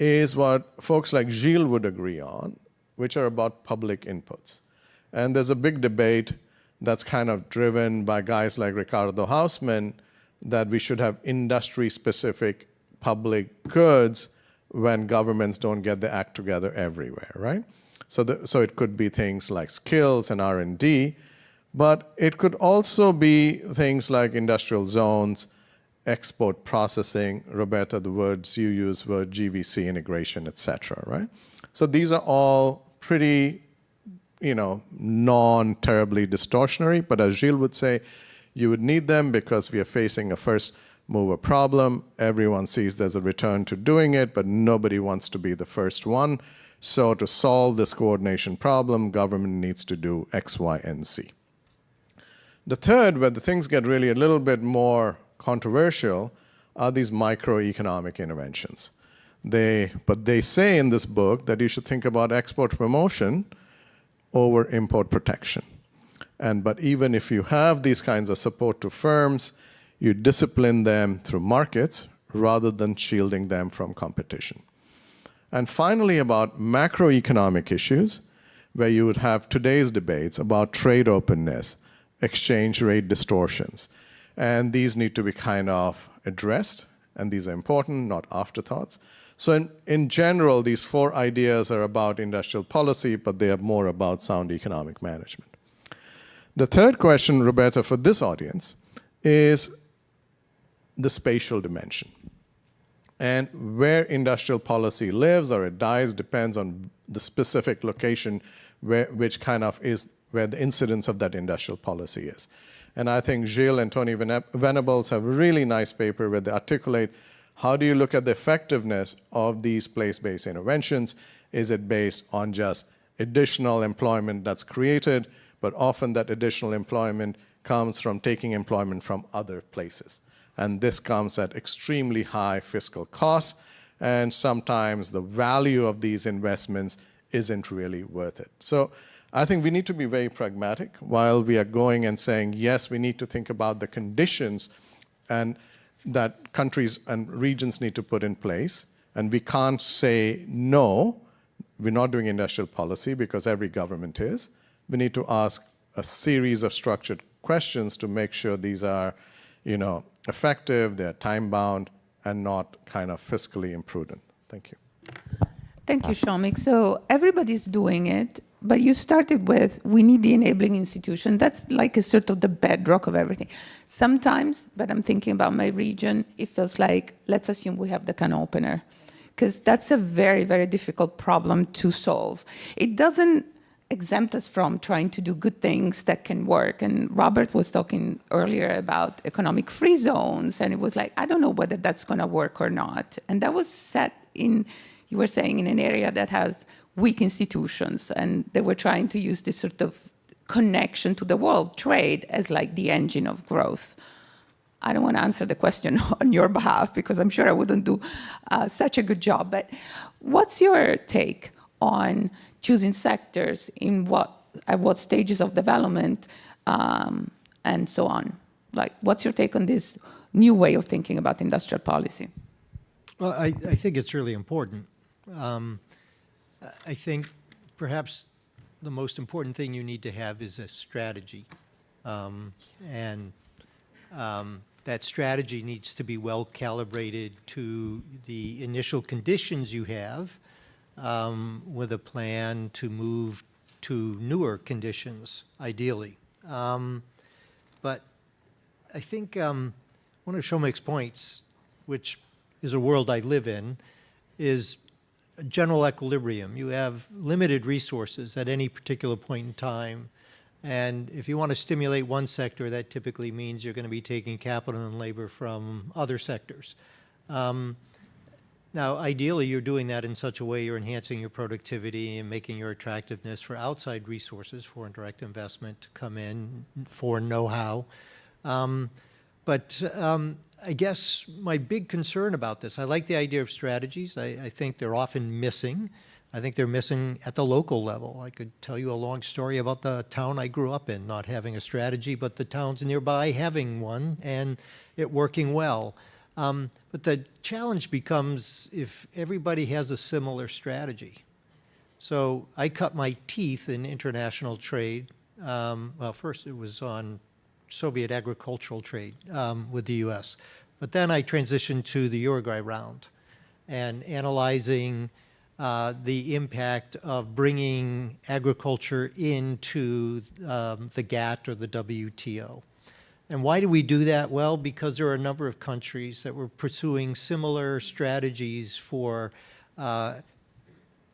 [SPEAKER 2] is what folks like Gilles would agree on, which are about public inputs. And there's a big debate that's kind of driven by guys like Ricardo Hausmann, that we should have industry-specific public goods when governments don't get their act together everywhere, right? So it could be things like skills and R&D, but it could also be things like industrial zones, export processing. Roberta, the words you use were GVC integration, et cetera, right? So these are all pretty non-terribly distortionary, but as Gilles would say, you would need them because we are facing a first mover problem. Everyone sees there's a return to doing it, but nobody wants to be the first one. So to solve this coordination problem, government needs to do X, Y, and Z. The third, where the things get really a little bit more controversial, are these microeconomic interventions. But they say in this book that you should think about export promotion over import protection. But even if you have these kinds of support to firms, you discipline them through markets rather than shielding them from competition. And finally, about macroeconomic issues, where you would have today's debates about trade openness, exchange rate distortions. And these need to be kind of addressed, and these are important, not afterthoughts. So in general, these four ideas are about industrial policy, but they are more about sound economic management. The third question, Roberta, for this audience is the spatial dimension. And where industrial policy lives or it dies depends on the specific location which kind of is where the incidence of that industrial policy is. And I think Gilles and Tony Venables have a really nice paper where they articulate how do you look at the effectiveness of these place-based interventions. Is it based on just additional employment that's created, but often that additional employment comes from taking employment from other places. And this comes at extremely high fiscal costs, and sometimes the value of these investments isn't really worth it. So I think we need to be very pragmatic while we are going and saying, yes, we need to think about the conditions and that countries and regions need to put in place. And we can't say, no, we're not doing industrial policy because every government is. We need to ask a series of structured questions to make sure these are, effective, they're time-bound, and not kind of fiscally imprudent. Thank you.
[SPEAKER 1] Thank you, Somik. So everybody's doing it, but you started with, we need the enabling institution. That's like a sort of the bedrock of everything. Sometimes, but I'm thinking about my region, it feels like, let's assume we have the can opener, because that's a very, very difficult problem to solve. It doesn't exempt us from trying to do good things that can work. And Robert was talking earlier about economic free zones, and it was like, I don't know whether that's going to work or not. And that was set in, you were saying, in an area that has weak institutions, and they were trying to use this sort of connection to the world, trade, as like the engine of growth. I don't want to answer the question on your behalf, because I'm sure I wouldn't do such a good job. But what's your take on choosing sectors at what stages of development, and so on? Like, what's your take on this new way of thinking about industrial policy?
[SPEAKER 5] Well, I think it's really important. I think perhaps the most important thing you need to have is a strategy. And that strategy needs to be well calibrated to the initial conditions you have, with a plan to move to newer conditions, ideally. But I think one of Somik's points, which is a world I live in, is a general equilibrium. You have limited resources at any particular point in time. And if you want to stimulate one sector, that typically means you're going to be taking capital and labor from other sectors. Now, ideally, you're doing that in such a way you're enhancing your productivity and making your attractiveness for outside resources, foreign direct investment to come in, for know-how. But I guess my big concern about this, I like the idea of strategies. I think they're often missing. I think they're missing at the local level. I could tell you a long story about the town I grew up in not having a strategy, but the towns nearby having one and it working well. But the challenge becomes if everybody has a similar strategy. So I cut my teeth in international trade. Well, first it was on Soviet agricultural trade with the US. But then I transitioned to the Uruguay round and analyzing the impact of bringing agriculture into the GATT or the WTO. And why do we do that? Well, because there are a number of countries that were pursuing similar strategies for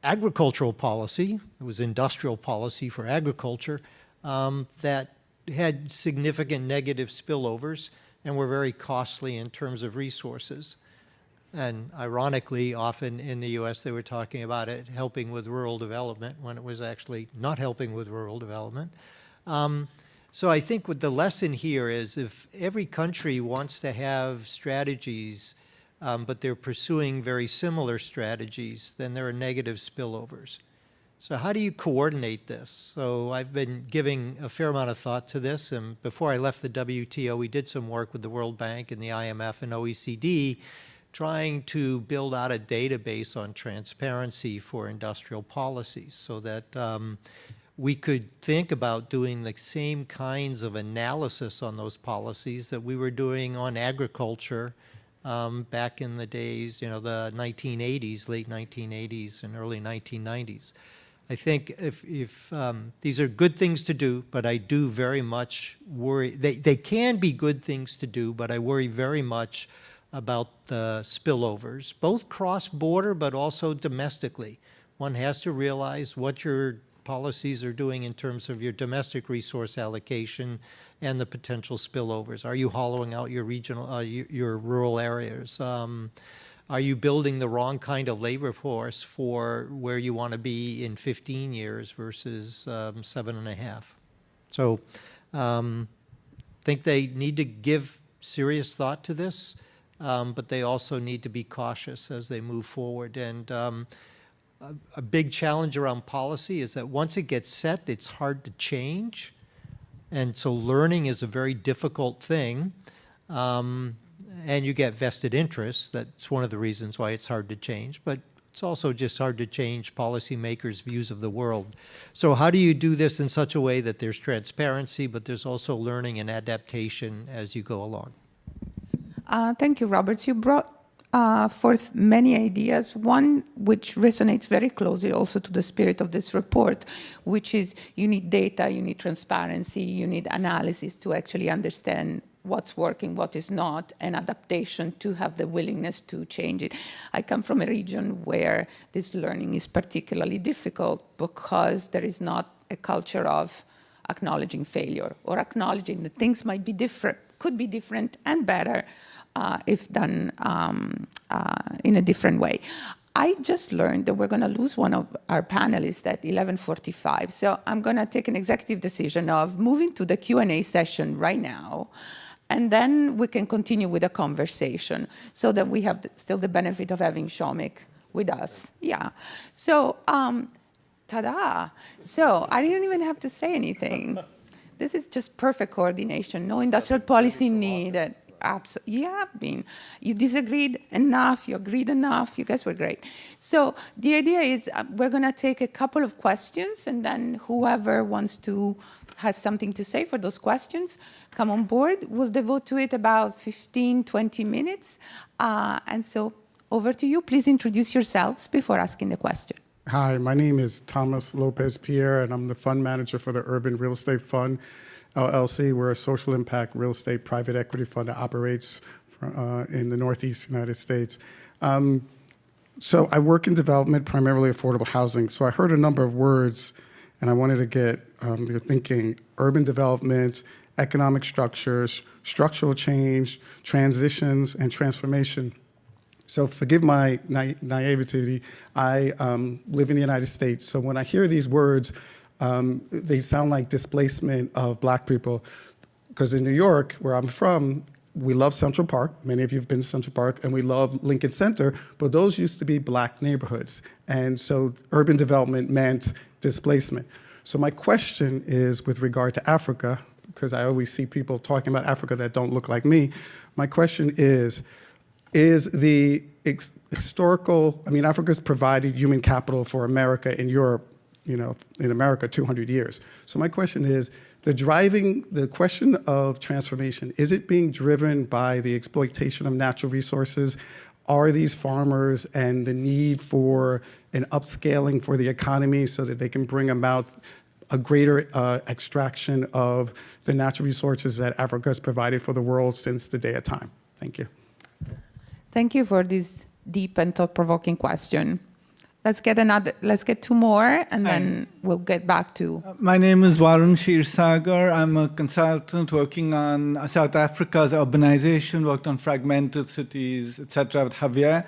[SPEAKER 5] agricultural policy. It was industrial policy for agriculture that had significant negative spillovers and were very costly in terms of resources. And ironically, often in the US, they were talking about it helping with rural development when it was actually not helping with rural development. So I think what the lesson here is if every country wants to have strategies, but they're pursuing very similar strategies, then there are negative spillovers. So how do you coordinate this? So I've been giving a fair amount of thought to this, and before I left the WTO, we did some work with the World Bank and the IMF and OECD, trying to build out a database on transparency for industrial policies so that we could think about doing the same kinds of analysis on those policies that we were doing on agriculture back in the days, the 1980s, late 1980s and early 1990s. I think if these are good things to do, but I do very much worry, they can be good things to do, but I worry very much about the spillovers, both cross-border but also domestically. One has to realize what your policies are doing in terms of your domestic resource allocation and the potential spillovers. Are you hollowing out your regional, your rural areas? Are you building the wrong kind of labor force for where you want to be in 15 years versus 7.5? So I think they need to give serious thought to this, but they also need to be cautious as they move forward. And a big challenge around policy is that once it gets set, it's hard to change. And so learning is a very difficult thing. And you get vested interests. That's one of the reasons why it's hard to change. But it's also just hard to change policymakers' views of the world. So how do you do this in such a way that there's transparency, but there's also learning and adaptation as you go along?
[SPEAKER 1] Thank you, Robert. You brought forth many ideas, one which resonates very closely also to the spirit of this report, which is you need data, you need transparency, you need analysis to actually understand what's working, what is not, and adaptation to have the willingness to change it. I come from a region where this learning is particularly difficult because there is not a culture of acknowledging failure or acknowledging that things might be different, could be different and better if done in a different way. I just learned that we're going to lose one of our panelists at 11:45. So I'm going to take an executive decision of moving to the Q&A session right now. And then we can continue with the conversation so that we have still the benefit of having Somik with us. Yeah. So, ta-da. So I didn't even have to say anything. This is just perfect coordination. No industrial policy needed. you disagreed enough, you agreed enough, you guys were great. So the idea is we're going to take a couple of questions, and then whoever has something to say for those questions, come on board. We'll devote to it about 15, 20 minutes. And so over to you. Please introduce yourselves before asking the question.
[SPEAKER 6] Hi, my name is Thomas Lopez Pierre, and I'm the fund manager for the Urban Real Estate Fund, LLC. We're a social impact real estate private equity fund that operates in the Northeast United States. So I work in development, primarily affordable housing. So I heard a number of words, and I wanted to get your thinking: urban development, economic structures, structural change, transitions, and transformation. So forgive my naivety. I live in the United States. So when I hear these words, they sound like displacement of Black people. Because in New York, where I'm from, we love Central Park. Many of you have been to Central Park, and we love Lincoln Center. But those used to be Black neighborhoods. And so urban development meant displacement. So my question is with regard to Africa, because I always see people talking about Africa that don't look like me. My question is the historical, Africa's provided human capital for America and Europe, in America 200 years. So my question is, the question of transformation, is it being driven by the exploitation of natural resources? Are these farmers and the need for an upscaling for the economy so that they can bring about a greater extraction of the natural resources that Africa has provided for the world since the day of time? Thank you.
[SPEAKER 1] Thank you for this deep and thought-provoking question. Let's get two more, and then we'll get back to...
[SPEAKER 7] My name is Varun Shirsagar. I'm a consultant working on South Africa's urbanization, worked on fragmented cities, etc. with Javier.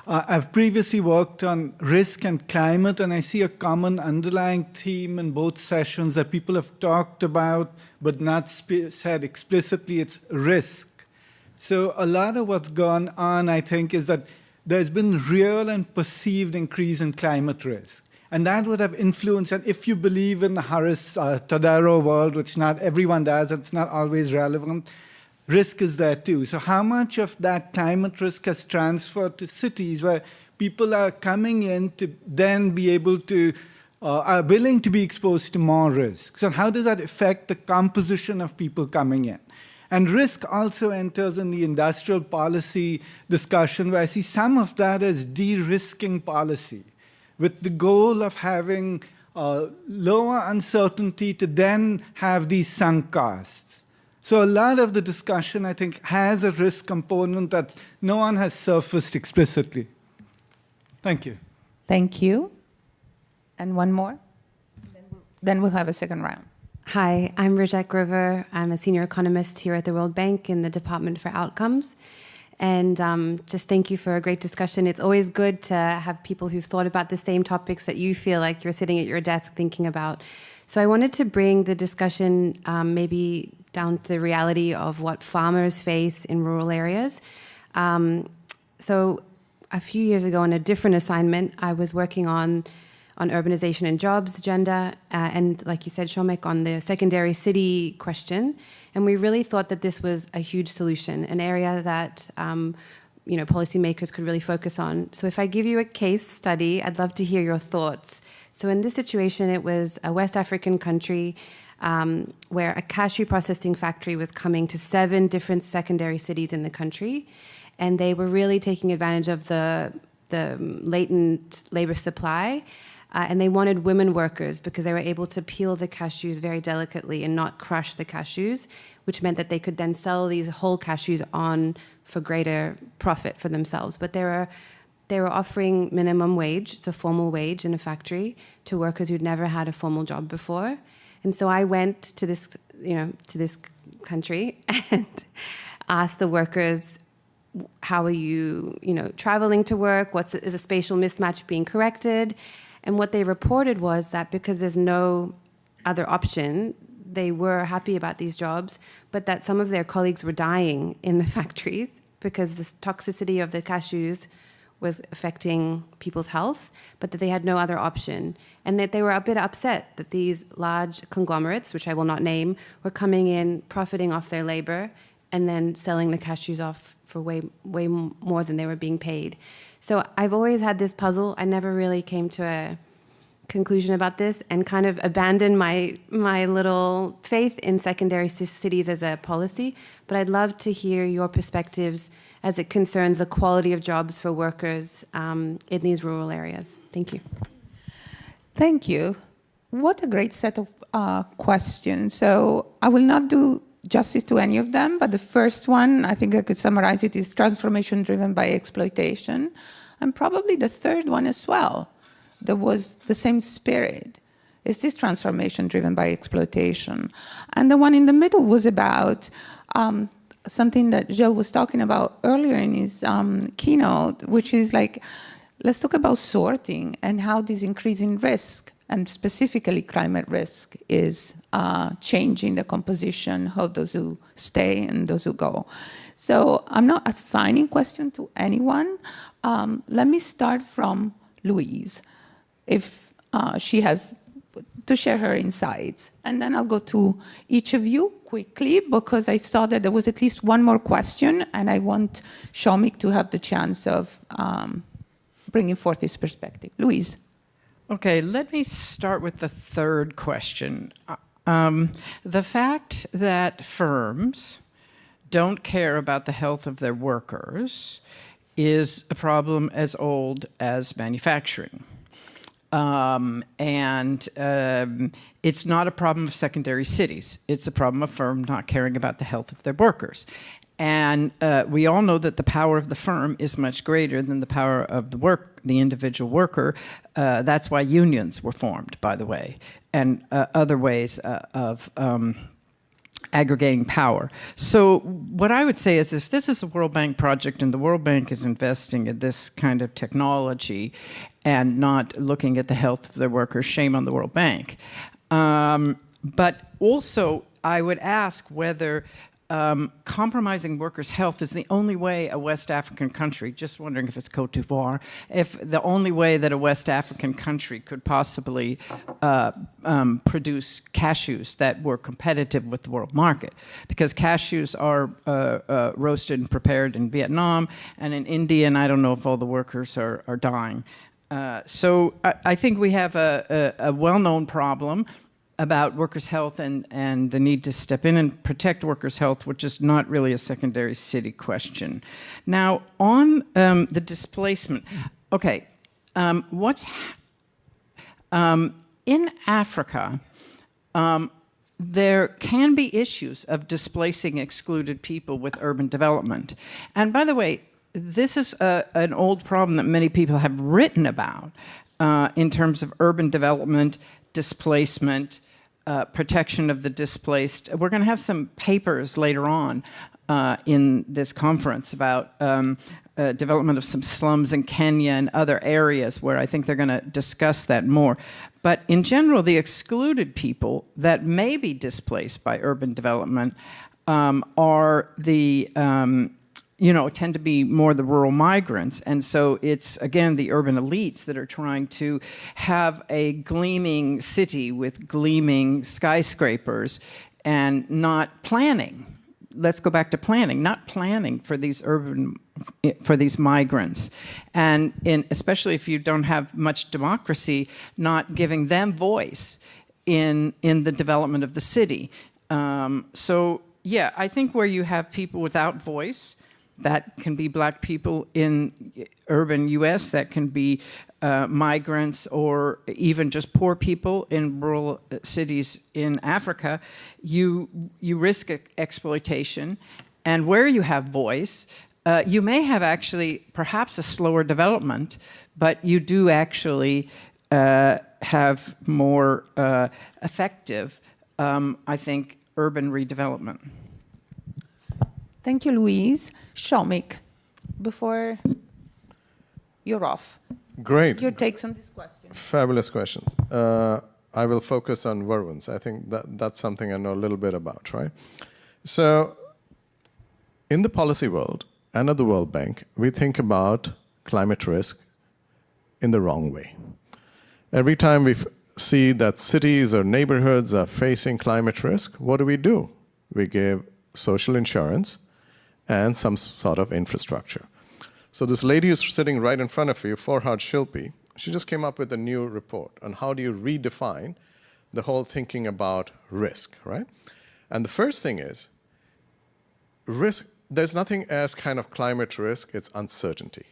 [SPEAKER 7] I've previously worked on risk and climate, and I see a common underlying theme in both sessions that people have talked about but not said explicitly. It's risk. So a lot of what's gone on, I think, is that there's been real and perceived increase in climate risk. And that would have influenced, and if you believe in the Harris Tadaro world, which not everyone does, it's not always relevant, risk is there too. So how much of that climate risk has transferred to cities where people are coming in to then be able to, are willing to be exposed to more risk? So how does that affect the composition of people coming in? And risk also enters in the industrial policy discussion, where I see some of that as de-risking policy, with the goal of having lower uncertainty to then have these sunk costs. So a lot of the discussion, I think, has a risk component that no one has surfaced explicitly. Thank you.
[SPEAKER 1] Thank you. And one more? Then we'll have a second round.
[SPEAKER 8] Hi, I'm Rajat Grover. I'm a senior economist here at the World Bank in the Department for Outcomes. And just thank you for a great discussion. It's always good to have people who've thought about the same topics that you feel like you're sitting at your desk thinking about. So I wanted to bring the discussion maybe down to the reality of what farmers face in rural areas. So a few years ago on a different assignment, I was working on urbanization and jobs agenda, and like you said, Somik, on the secondary city question. And we really thought that this was a huge solution, an area that policymakers could really focus on. So if I give you a case study, I'd love to hear your thoughts. So in this situation, it was a West African country where a cashew processing factory was coming to 7 different secondary cities in the country. And they were really taking advantage of the latent labor supply. And they wanted women workers because they were able to peel the cashews very delicately and not crush the cashews, which meant that they could then sell these whole cashews on for greater profit for themselves. But they were offering minimum wage, it's a formal wage in a factory, to workers who'd never had a formal job before. And so I went to this country and asked the workers, how are you, traveling to work? Is a spatial mismatch being corrected? And what they reported was that because there's no other option, they were happy about these jobs, but that some of their colleagues were dying in the factories because the toxicity of the cashews was affecting people's health, but that they had no other option. And that they were a bit upset that these large conglomerates, which I will not name, were coming in, profiting off their labor, and then selling the cashews off for way more than they were being paid. So I've always had this puzzle. I never really came to a conclusion about this and kind of abandoned my little faith in secondary cities as a policy. But I'd love to hear your perspectives as it concerns the quality of jobs for workers in these rural areas. Thank you.
[SPEAKER 1] Thank you. What a great set of questions. So I will not do justice to any of them, but the first one, I think I could summarize it, is transformation driven by exploitation, and probably the third one as well. There was the same spirit. Is this transformation driven by exploitation? And the one in the middle was about something that Gilles was talking about earlier in his keynote, which is like, let's talk about sorting and how this increasing risk, and specifically climate risk, is changing the composition of those who stay and those who go. So I'm not assigning question to anyone. Let me start from Louise, if she has to share her insights. And then I'll go to each of you quickly, because I saw that there was at least one more question, and I want Somik to have the chance of bringing forth his perspective. Louise.
[SPEAKER 4] Okay, let me start with the third question. The fact that firms don't care about the health of their workers is a problem as old as manufacturing. It's not a problem of secondary cities. It's a problem of firms not caring about the health of their workers. And we all know that the power of the firm is much greater than the power of the individual worker. That's why unions were formed, by the way, and other ways of aggregating power. So what I would say is, if this is a World Bank project and the World Bank is investing in this kind of technology and not looking at the health of their workers, shame on the World Bank. But also, I would ask whether compromising workers' health is the only way a West African country, just wondering if it's Cote d'Ivoire, if the only way that a West African country could possibly produce cashews that were competitive with the world market. Because cashews are roasted and prepared in Vietnam, and in India, and I don't know if all the workers are dying. So I think we have a well-known problem about workers' health and the need to step in and protect workers' health, which is not really a secondary city question. Now, on the displacement, okay, in Africa, there can be issues of displacing excluded people with urban development. And by the way, this is an old problem that many people have written about in terms of urban development, displacement, protection of the displaced. We're going to have some papers later on in this conference about development of some slums in Kenya and other areas where I think they're going to discuss that more. But in general, the excluded people that may be displaced by urban development are the tend to be more the rural migrants. And so it's, again, the urban elites that are trying to have a gleaming city with gleaming skyscrapers and not planning. Let's go back to planning, not planning for these migrants. And especially if you don't have much democracy, not giving them voice in the development of the city. So, yeah, I think where you have people without voice, that can be black people in urban US, that can be migrants or even just poor people in rural cities in Africa, you risk exploitation. And where you have voice, you may have actually perhaps a slower development, but you do actually have more effective, I think, urban redevelopment.
[SPEAKER 1] Thank you, Louise. Somik, before you're off.
[SPEAKER 2] Great.
[SPEAKER 1] Your takes on this question.
[SPEAKER 2] Fabulous questions. I will focus on Verwins. I think that's something I know a little bit about, right? So in the policy world and at the World Bank, we think about climate risk in the wrong way. Every time we see that cities or neighborhoods are facing climate risk, what do? We give social insurance, and some sort of infrastructure. So this lady who's sitting right in front of you, Farhad Shilpi, she just came up with a new report on how do you redefine the whole thinking about risk, right? And the first thing is, risk, there's nothing as kind of climate risk, it's uncertainty.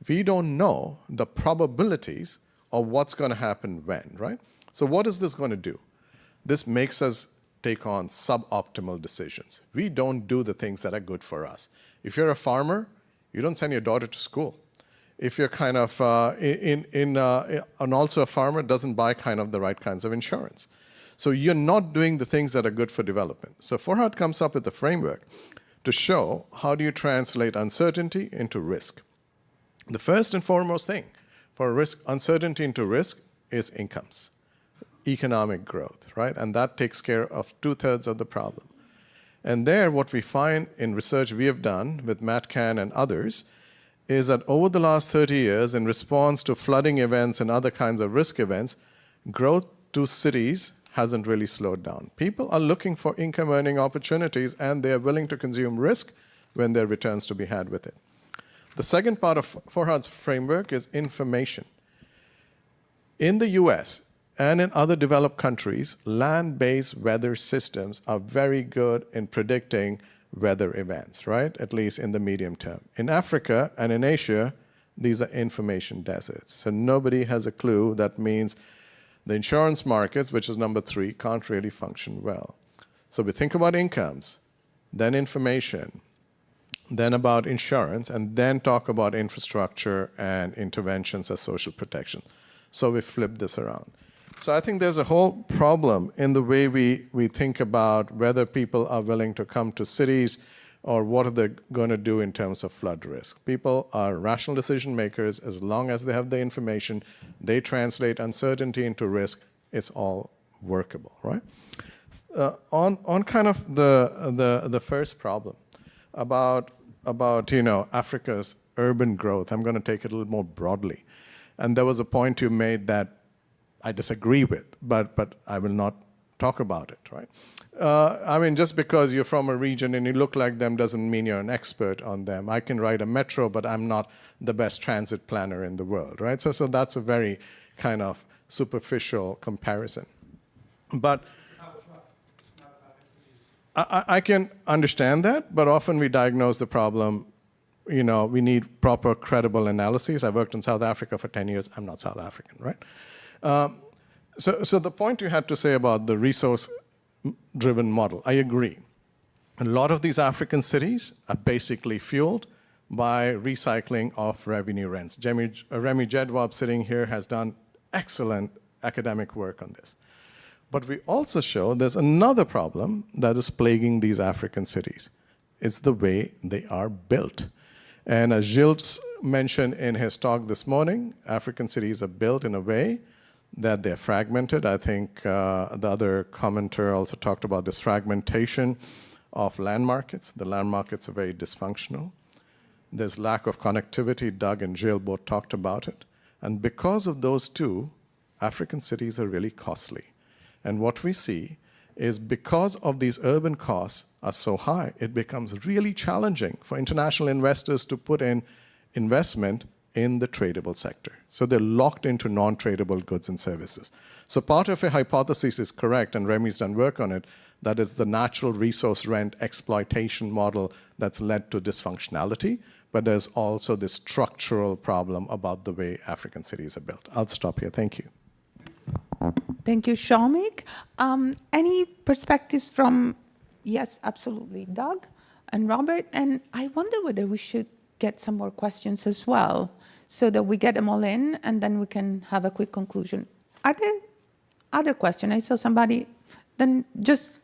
[SPEAKER 2] We don't know the probabilities of what's going to happen when, right? So what is this going to do? This makes us take on suboptimal decisions. We don't do the things that are good for us. If you're a farmer, you don't send your daughter to school. If you're kind of, and also a farmer doesn't buy kind of the right kinds of insurance. So you're not doing the things that are good for development. So Farhad comes up with a framework to show how do you translate uncertainty into risk. The first and foremost thing for risk, uncertainty into risk is incomes, economic growth, right? And that takes care of 2/3 of the problem. And there, what we find in research we have done with Matt Kahn and others is that over the last 30 years, in response to flooding events and other kinds of risk events, growth to cities hasn't really slowed down. People are looking for income earning opportunities and they are willing to consume risk when there are returns to be had with it. The second part of Farhad's framework is information. In the US and in other developed countries, land-based weather systems are very good in predicting weather events, right? At least in the medium term. In Africa and in Asia, these are information deserts. So nobody has a clue. That means the insurance markets, which is number 3, can't really function well. So we think about incomes, then information, then about insurance, and then talk about infrastructure and interventions as social protection. So we flip this around. So I think there's a whole problem in the way we think about whether people are willing to come to cities or what are they going to do in terms of flood risk. People are rational decision makers. As long as they have the information, they translate uncertainty into risk, it's all workable, right? On kind of the first problem about Africa's urban growth, I'm going to take it a little more broadly. And there was a point you made that I disagree with, but I will not talk about it, right? I mean, just because you're from a region and you look like them doesn't mean you're an expert on them. I can ride a metro, but I'm not the best transit planner in the world, right? So that's a very kind of superficial comparison. But I can understand that, but often we diagnose the problem, we need proper credible analyses. I worked in South Africa for 10 years. I'm not South African, right? So the point you had to say about the resource-driven model, I agree. A lot of these African cities are basically fueled by recycling of revenue rents. Remy Jedwab sitting here has done excellent academic work on this. But we also show there's another problem that is plaguing these African cities. It's the way they are built. And as Gilles mentioned in his talk this morning, African cities are built in a way that they're fragmented. I think the other commenter also talked about this fragmentation of land markets. The land markets are very dysfunctional. There's lack of connectivity. Doug and Jill both talked about it. And because of those two, African cities are really costly. And what we see is because of these urban costs are so high, it becomes really challenging for international investors to put in investment in the tradable sector. So they're locked into non-tradable goods and services. So part of your hypothesis is correct, and Remy's done work on it, that it's the natural resource rent exploitation model that's led to dysfunctionality, but there's also this structural problem about the way African cities are built. I'll stop here. Thank you.
[SPEAKER 1] Thank you, Somik. Any perspectives from, yes, absolutely, Doug and Robert? And I wonder whether we should get some more questions as well, so that we get them all in, and then we can have a quick conclusion. Are there other questions? I saw somebody. Then just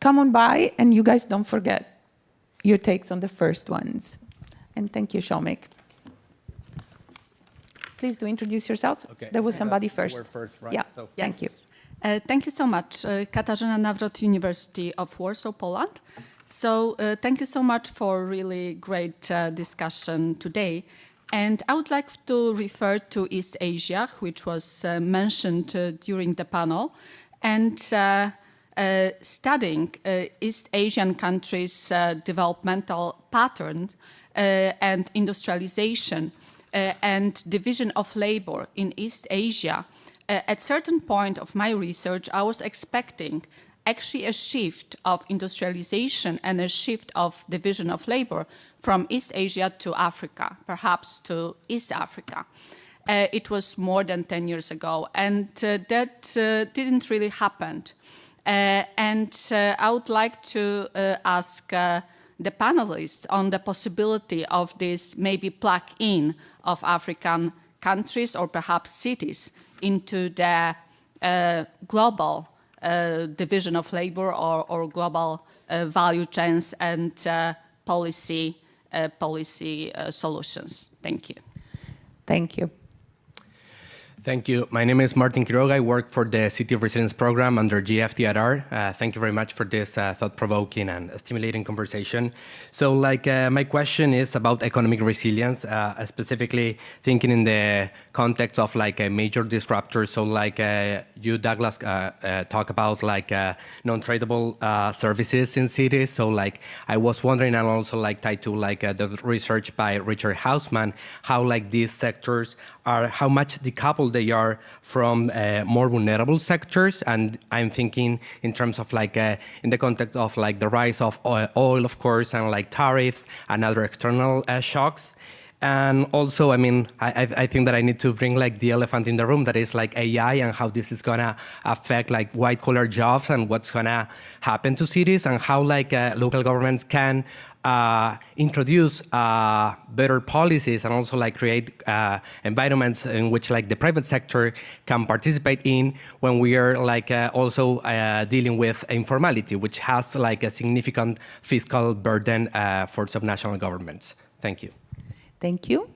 [SPEAKER 1] come on by, and you guys don't forget your takes on the first ones. And thank you, Somik. Please do introduce yourselves.
[SPEAKER 9] Okay.
[SPEAKER 1] There was somebody first.
[SPEAKER 9] We're first, right?
[SPEAKER 1] Yeah,
[SPEAKER 9] So.
[SPEAKER 1] thank you.
[SPEAKER 10] Thank you so much. Katarzyna Nawrot, University of Warsaw, Poland. So thank you so much for really great discussion today. And I would like to refer to East Asia, which was mentioned during the panel. And studying East Asian countries' developmental patterns and industrialization and division of labor in East Asia, at certain point of my research, I was expecting actually a shift of industrialization and a shift of division of labor from East Asia to Africa, perhaps to East Africa. It was more than 10 years ago, and that didn't really happen. I would like to ask the panelists on the possibility of this maybe plug-in of African countries or perhaps cities into the global division of labor or global value chains and policy solutions. Thank you.
[SPEAKER 1] Thank you.
[SPEAKER 9] Thank you. My name is Martin Quiroga. I work for the City of Resilience program under GFDRR. Thank you very much for this thought-provoking and stimulating conversation. So, my question is about economic resilience, specifically thinking in the context of a major disruptor. So, you, Douglas, talk about non-tradable services in cities. So, I was wondering, and also tied to the research by Richard Hausman, how these sectors are, how much decoupled they are from more vulnerable sectors. And I'm thinking in terms of in the context of the rise of oil, of course, and tariffs and other external shocks. And also, I mean, I think that I need to bring the elephant in the room, that is AI, and how this is gonna affect white collar jobs and what's gonna happen to cities, and how local governments can introduce better policies and also create environments in which the private sector can participate in, when we are also dealing with informality, which has a significant fiscal burden for subnational governments. Thank you.
[SPEAKER 1] Thank you.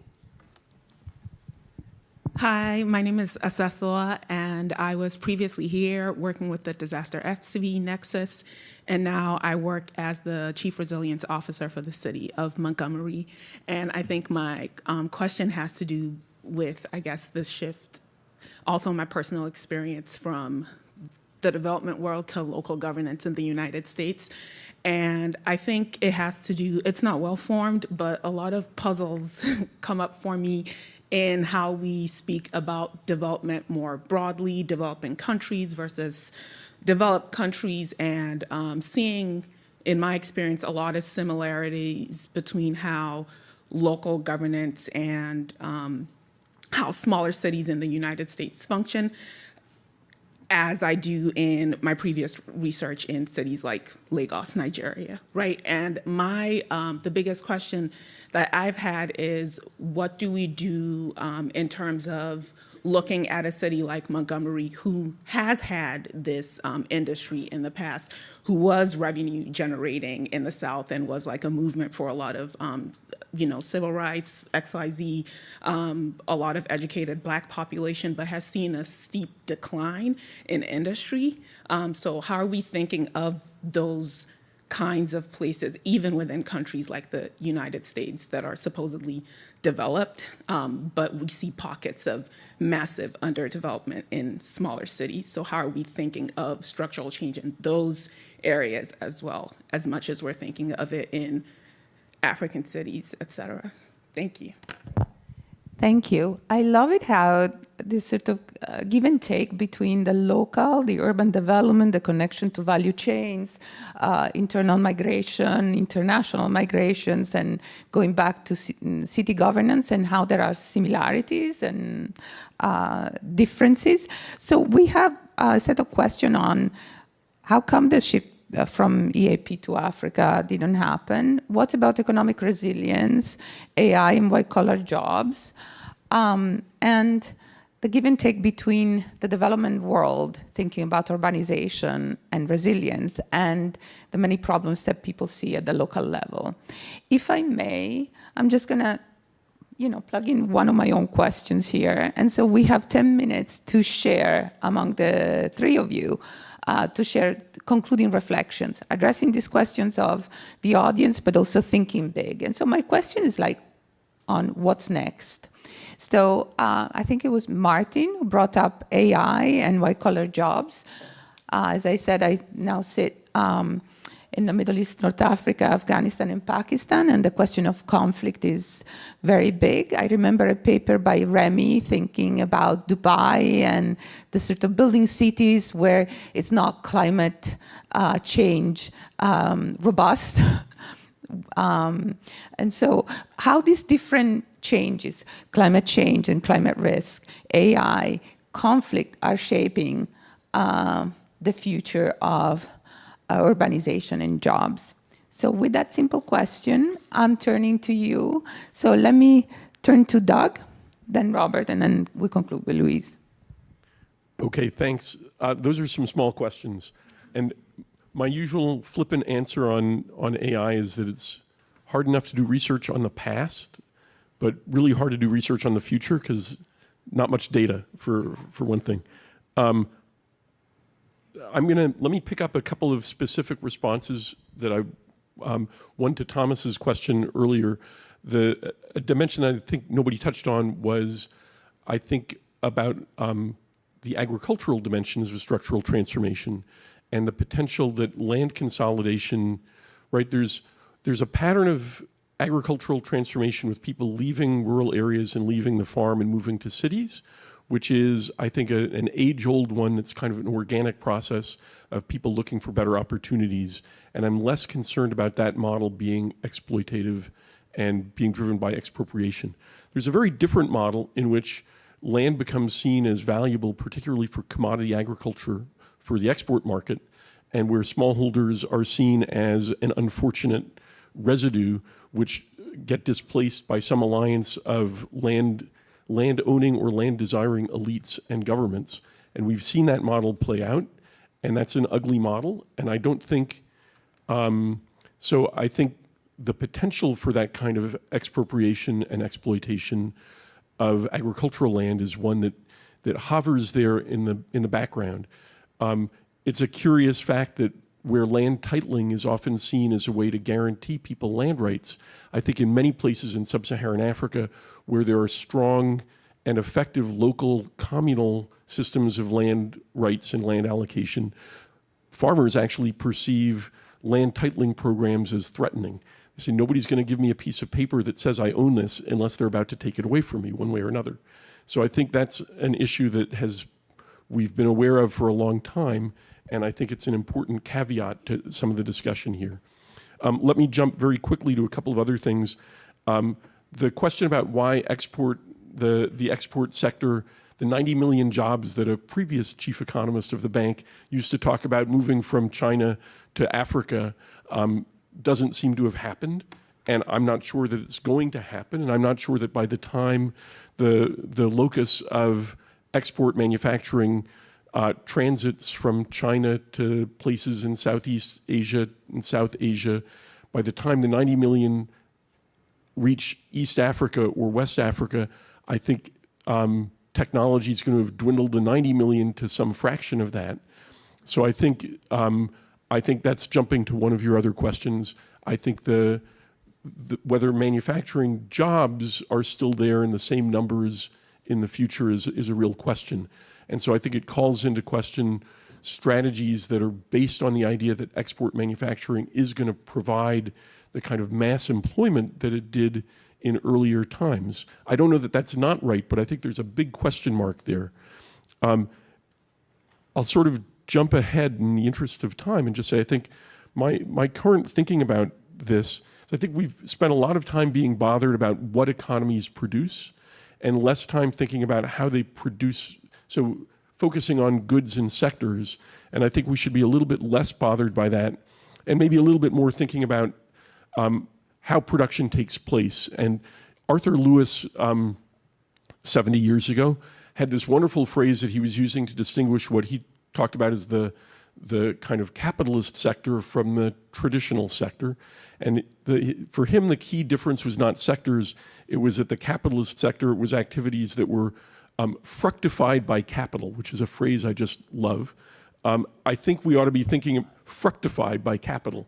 [SPEAKER 11] Hi, my name is Asasoa, and I was previously here working with the Disaster FCV Nexus, and now I work as the Chief Resilience Officer for the City of Montgomery. And I think my question has to do with, I guess, this shift, also my personal experience from the development world to local governance in the United States. And I think it has to do, it's not well formed, but a lot of puzzles come up for me in how we speak about development more broadly, developing countries versus developed countries, and seeing, in my experience, a lot of similarities between how local governance and how smaller cities in the United States function, as I do in my previous research in cities like Lagos, Nigeria, right? And my the biggest question that I've had is, what do we do in terms of looking at a city like Montgomery, who has had this industry in the past, who was revenue generating in the South and was a movement for a lot of civil rights, XYZ, a lot of educated Black population, but has seen a steep decline in industry. So how are we thinking of those kinds of places, even within countries like the United States that are supposedly developed, but we see pockets of massive underdevelopment in smaller cities. So how are we thinking of structural change in those areas as well, as much as we're thinking of it in African cities, et cetera? Thank you.
[SPEAKER 1] Thank you. I love it how this sort of give and take between the local, the urban development, the connection to value chains, internal migration, international migrations, and going back to city governance, and how there are similarities and differences. So we have a set of questions on how come the shift from EAP to Africa didn't happen. What about economic resilience, AI and white-collar jobs, and the give and take between the development world, thinking about urbanization and resilience, and the many problems that people see at the local level. If I may, I'm just gonna plug in one of my own questions here. And so we have 10 minutes to share among the three of you, to share concluding reflections, addressing these questions of the audience, but also thinking big. And so my question is on what's next. So I think it was Martin who brought up AI and white-collar jobs. As I said, I now sit in the Middle East, North Africa, Afghanistan, and Pakistan, and the question of conflict is very big. I remember a paper by Remy thinking about Dubai and the sort of building cities where it's not climate change robust. And so how these different changes, climate change and climate risk, AI, conflict are shaping the future of urbanization and jobs. So with that simple question, I'm turning to you. So let me turn to Doug, then Robert, and then we conclude with Louise.
[SPEAKER 3] Okay, thanks. Those are some small questions. And my usual flippant answer on AI is that it's hard enough to do research on the past, but really hard to do research on the future because not much data for one thing. Let me pick up a couple of specific responses that one to Thomas's question earlier. A dimension that I think nobody touched on was, I think, about the agricultural dimensions of structural transformation and the potential that land consolidation, right, there's a pattern of agricultural transformation with people leaving rural areas and leaving the farm and moving to cities, which is, I think, an age-old one that's kind of an organic process of people looking for better opportunities. And I'm less concerned about that model being exploitative and being driven by expropriation. There's a very different model in which land becomes seen as valuable, particularly for commodity agriculture, for the export market, and where smallholders are seen as an unfortunate residue which get displaced by some alliance of land-owning or land-desiring elites and governments. And we've seen that model play out, and that's an ugly model. And I don't think, so I think the potential for that kind of expropriation and exploitation of agricultural land is one that hovers there in the background. It's a curious fact that where land titling is often seen as a way to guarantee people land rights, I think in many places in sub-Saharan Africa where there are strong and effective local communal systems of land rights and land allocation, farmers actually perceive land titling programs as threatening. They say, nobody's going to give me a piece of paper that says I own this unless they're about to take it away from me one way or another. So I think that's an issue that we've been aware of for a long time, and I think it's an important caveat to some of the discussion here. Let me jump very quickly to a couple of other things. The question about why the export sector, the 90 million jobs that a previous chief economist of the bank used to talk about moving from China to Africa doesn't seem to have happened. And I'm not sure that it's going to happen. And I'm not sure that by the time the locus of export manufacturing transits from China to places in Southeast Asia and South Asia, by the time the 90 million reach East Africa or West Africa, I think technology is going to have dwindled the 90 million to some fraction of that. So I think that's jumping to one of your other questions. I think whether manufacturing jobs are still there in the same numbers in the future is a real question. And so I think it calls into question strategies that are based on the idea that export manufacturing is going to provide the kind of mass employment that it did in earlier times. I don't know that that's not right, but I think there's a big question mark there. I'll sort of jump ahead in the interest of time and just say I think my current thinking about this, I think we've spent a lot of time being bothered about what economies produce and less time thinking about how they produce, so focusing on goods and sectors. And I think we should be a little bit less bothered by that and maybe a little bit more thinking about how production takes place. And Arthur Lewis, 70 years ago, had this wonderful phrase that he was using to distinguish what he talked about as the kind of capitalist sector from the traditional sector. And for him, the key difference was not sectors. It was that the capitalist sector was activities that were fructified by capital, which is a phrase I just love. I think we ought to be thinking fructified by capital.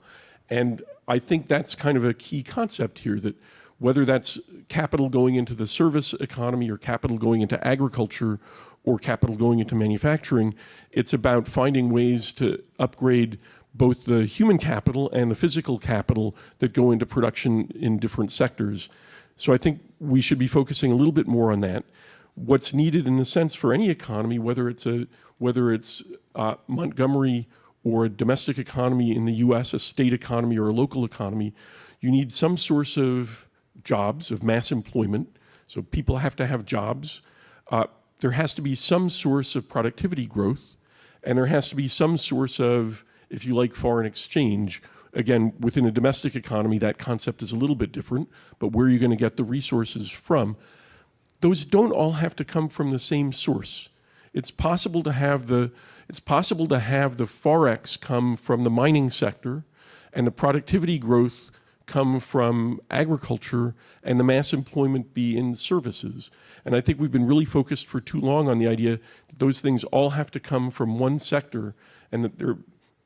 [SPEAKER 3] And I think that's kind of a key concept here, that whether that's capital going into the service economy or capital going into agriculture or capital going into manufacturing. It's about finding ways to upgrade both the human capital and the physical capital that go into production in different sectors. So I think we should be focusing a little bit more on that. What's needed in a sense for any economy, whether it's Montgomery or a domestic economy in the US, a state economy or a local economy, you need some source of jobs, of mass employment. So people have to have jobs. There has to be some source of productivity growth, and there has to be some source of, if you like, foreign exchange. Again, within a domestic economy, that concept is a little bit different, but where are you going to get the resources from? Those don't all have to come from the same source. It's possible to have the Forex come from the mining sector, and the productivity growth come from agriculture, and the mass employment be in services. And I think we've been really focused for too long on the idea that those things all have to come from one sector, and that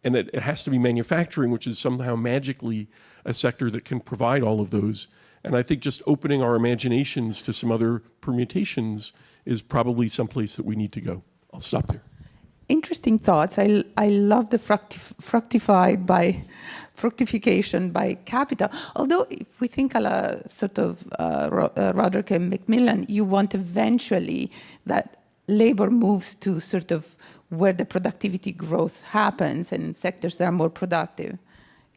[SPEAKER 3] it has to be manufacturing, which is somehow magically a sector that can provide all of those. And I think just opening our imaginations to some other permutations is probably someplace that we need to go. I'll stop there.
[SPEAKER 1] Interesting thoughts. I love the fructification by capital. Although if we think a la sort of Roderick and Macmillan, you want eventually that labor moves to sort of where the productivity growth happens and sectors that are more productive.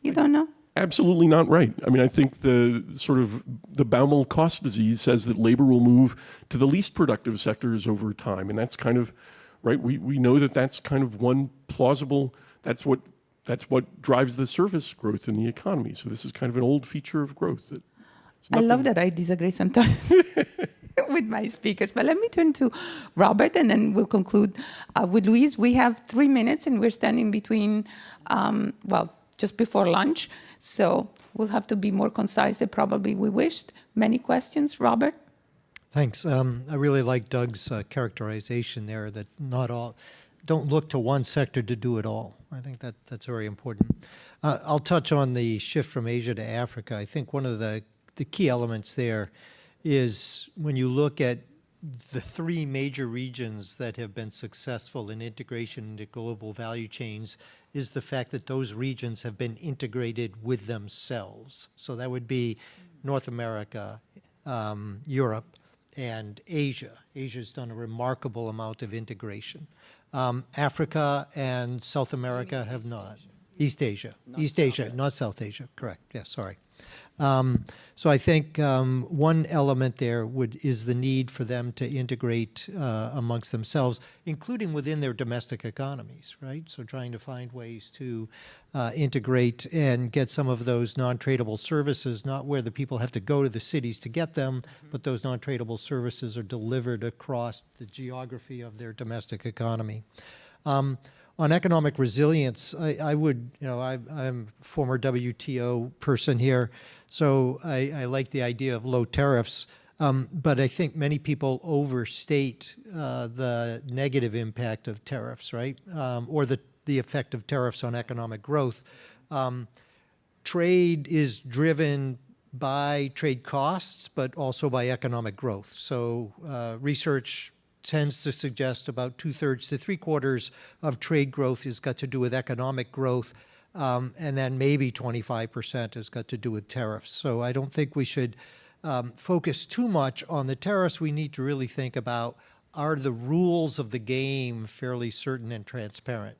[SPEAKER 1] You don't know?
[SPEAKER 3] Absolutely not right. I mean, I think the Baumol cost disease says that labor will move to the least productive sectors over time, and that's kind of right. We know that that's kind of one plausible. That's what drives the service growth in the economy. So this is kind of an old feature of growth.
[SPEAKER 1] I love that I disagree sometimes with my speakers. But let me turn to Robert, and then we'll conclude with Louise. We have 3 minutes, and we're standing between, just before lunch. So we'll have to be more concise than probably we wished. Many questions, Robert?
[SPEAKER 5] Thanks. I really like Doug's characterization there that don't look to one sector to do it all. I think that's very important. I'll touch on the shift from Asia to Africa. I think one of the key elements there is when you look at the 3 major regions that have been successful in integration into global value chains is the fact that those regions have been integrated with themselves. So that would be North America, Europe, and Asia. Asia's done a remarkable amount of integration. Africa and South America have not. East Asia, not South Asia, correct. Yeah, sorry. So I think one element there is the need for them to integrate amongst themselves, including within their domestic economies, right? So trying to find ways to integrate and get some of those non-tradable services, not where the people have to go to the cities to get them, but those non-tradable services are delivered across the geography of their domestic economy. On economic resilience, I'm a former WTO person here, so I like the idea of low tariffs, but I think many people overstate the negative impact of tariffs, right? Or the effect of tariffs on economic growth. Trade is driven by trade costs, but also by economic growth. So research tends to suggest about 2/3 to 3/4 of trade growth has got to do with economic growth, and then maybe 25% has got to do with tariffs. So I don't think we should focus too much on the tariffs. We need to really think about, are the rules of the game fairly certain and transparent?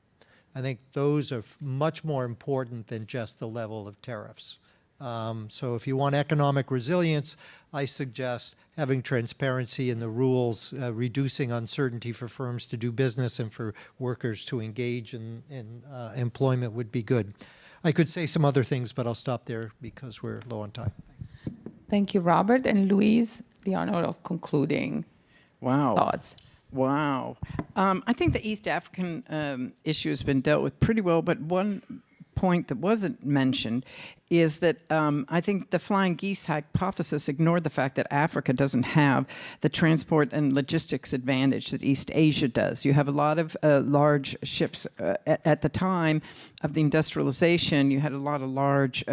[SPEAKER 5] I think those are much more important than just the level of tariffs. So if you want economic resilience, I suggest having transparency in the rules, reducing uncertainty for firms to do business and for workers to engage in employment would be good. I could say some other things, but I'll stop there because we're low on time.
[SPEAKER 1] Thank you, Robert. And Louise, the honor of concluding thoughts.
[SPEAKER 4] Wow. I think the East African issue has been dealt with pretty well, but one point that wasn't mentioned is that I think the flying geese hypothesis ignored the fact that Africa doesn't have the transport and logistics advantage that East Asia does. You have a lot of large ships. At the time of the industrialization, you had a lot of large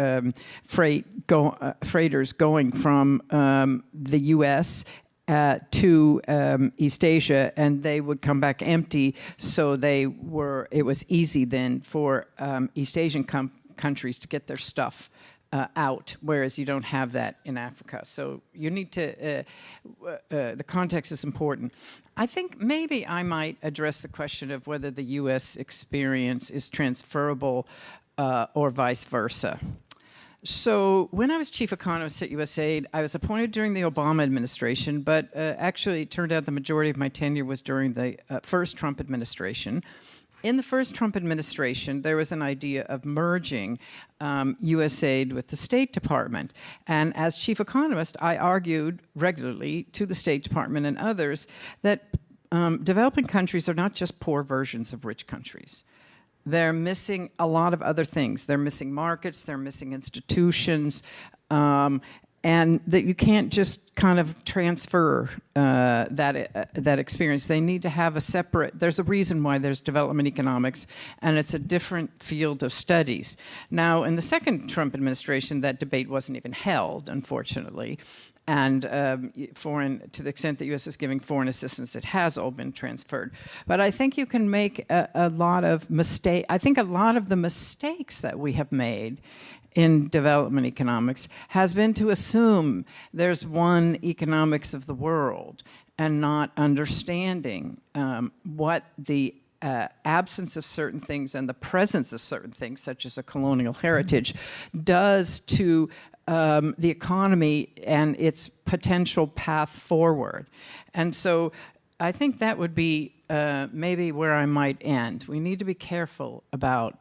[SPEAKER 4] freighters going from the U.S. to East Asia, and they would come back empty. So it was easy then for East Asian countries to get their stuff out, whereas you don't have that in Africa. So you need to, the context is important. I think maybe I might address the question of whether the U.S. experience is transferable or vice versa. So when I was chief economist at USAID, I was appointed during the Obama administration, but actually it turned out the majority of my tenure was during the first Trump administration. In the first Trump administration, there was an idea of merging USAID with the State Department. And as chief economist, I argued regularly to the State Department and others that developing countries are not just poor versions of rich countries. They're missing a lot of other things. They're missing markets, they're missing institutions, and that you can't just kind of transfer that experience. They need to have a separate, there's a reason why there's development economics, and it's a different field of studies. Now, in the second Trump administration, that debate wasn't even held, unfortunately. And to the extent that U.S. is giving foreign assistance, it has all been transferred. But I think you can make a lot of mistakes. I think a lot of the mistakes that we have made in development economics has been to assume there's one economics of the world and not understanding what the absence of certain things and the presence of certain things, such as a colonial heritage, does to the economy and its potential path forward. And so I think that would be maybe where I might end. We need to be careful about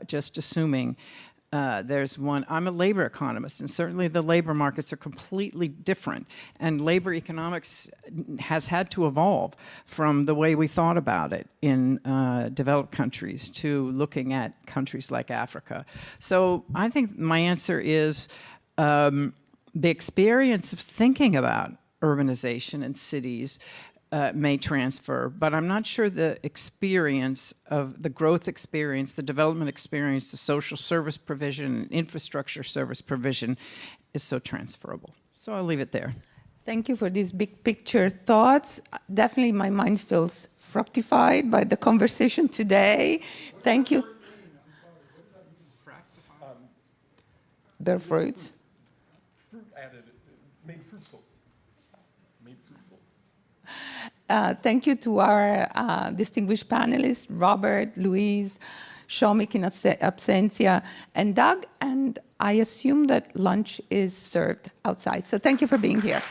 [SPEAKER 4] just assuming there's one. I'm a labor economist, and certainly the labor markets are completely different. And labor economics has had to evolve from the way we thought about it in developed countries to looking at countries like Africa. So I think my answer is the experience of thinking about urbanization in cities may transfer, but I'm not sure the experience of the growth experience, the development experience, the social service provision, and infrastructure service provision is so transferable. So I'll leave it there.
[SPEAKER 1] Thank you for these big picture thoughts. Definitely my mind feels fructified by the conversation today. Thank you. Their fruits.
[SPEAKER 3] Fruit added, made fruitful.
[SPEAKER 1] Thank you to our distinguished panelists, Robert, Louise, Somik in absentia, and Doug. And I assume that lunch is served outside. So thank you for being here.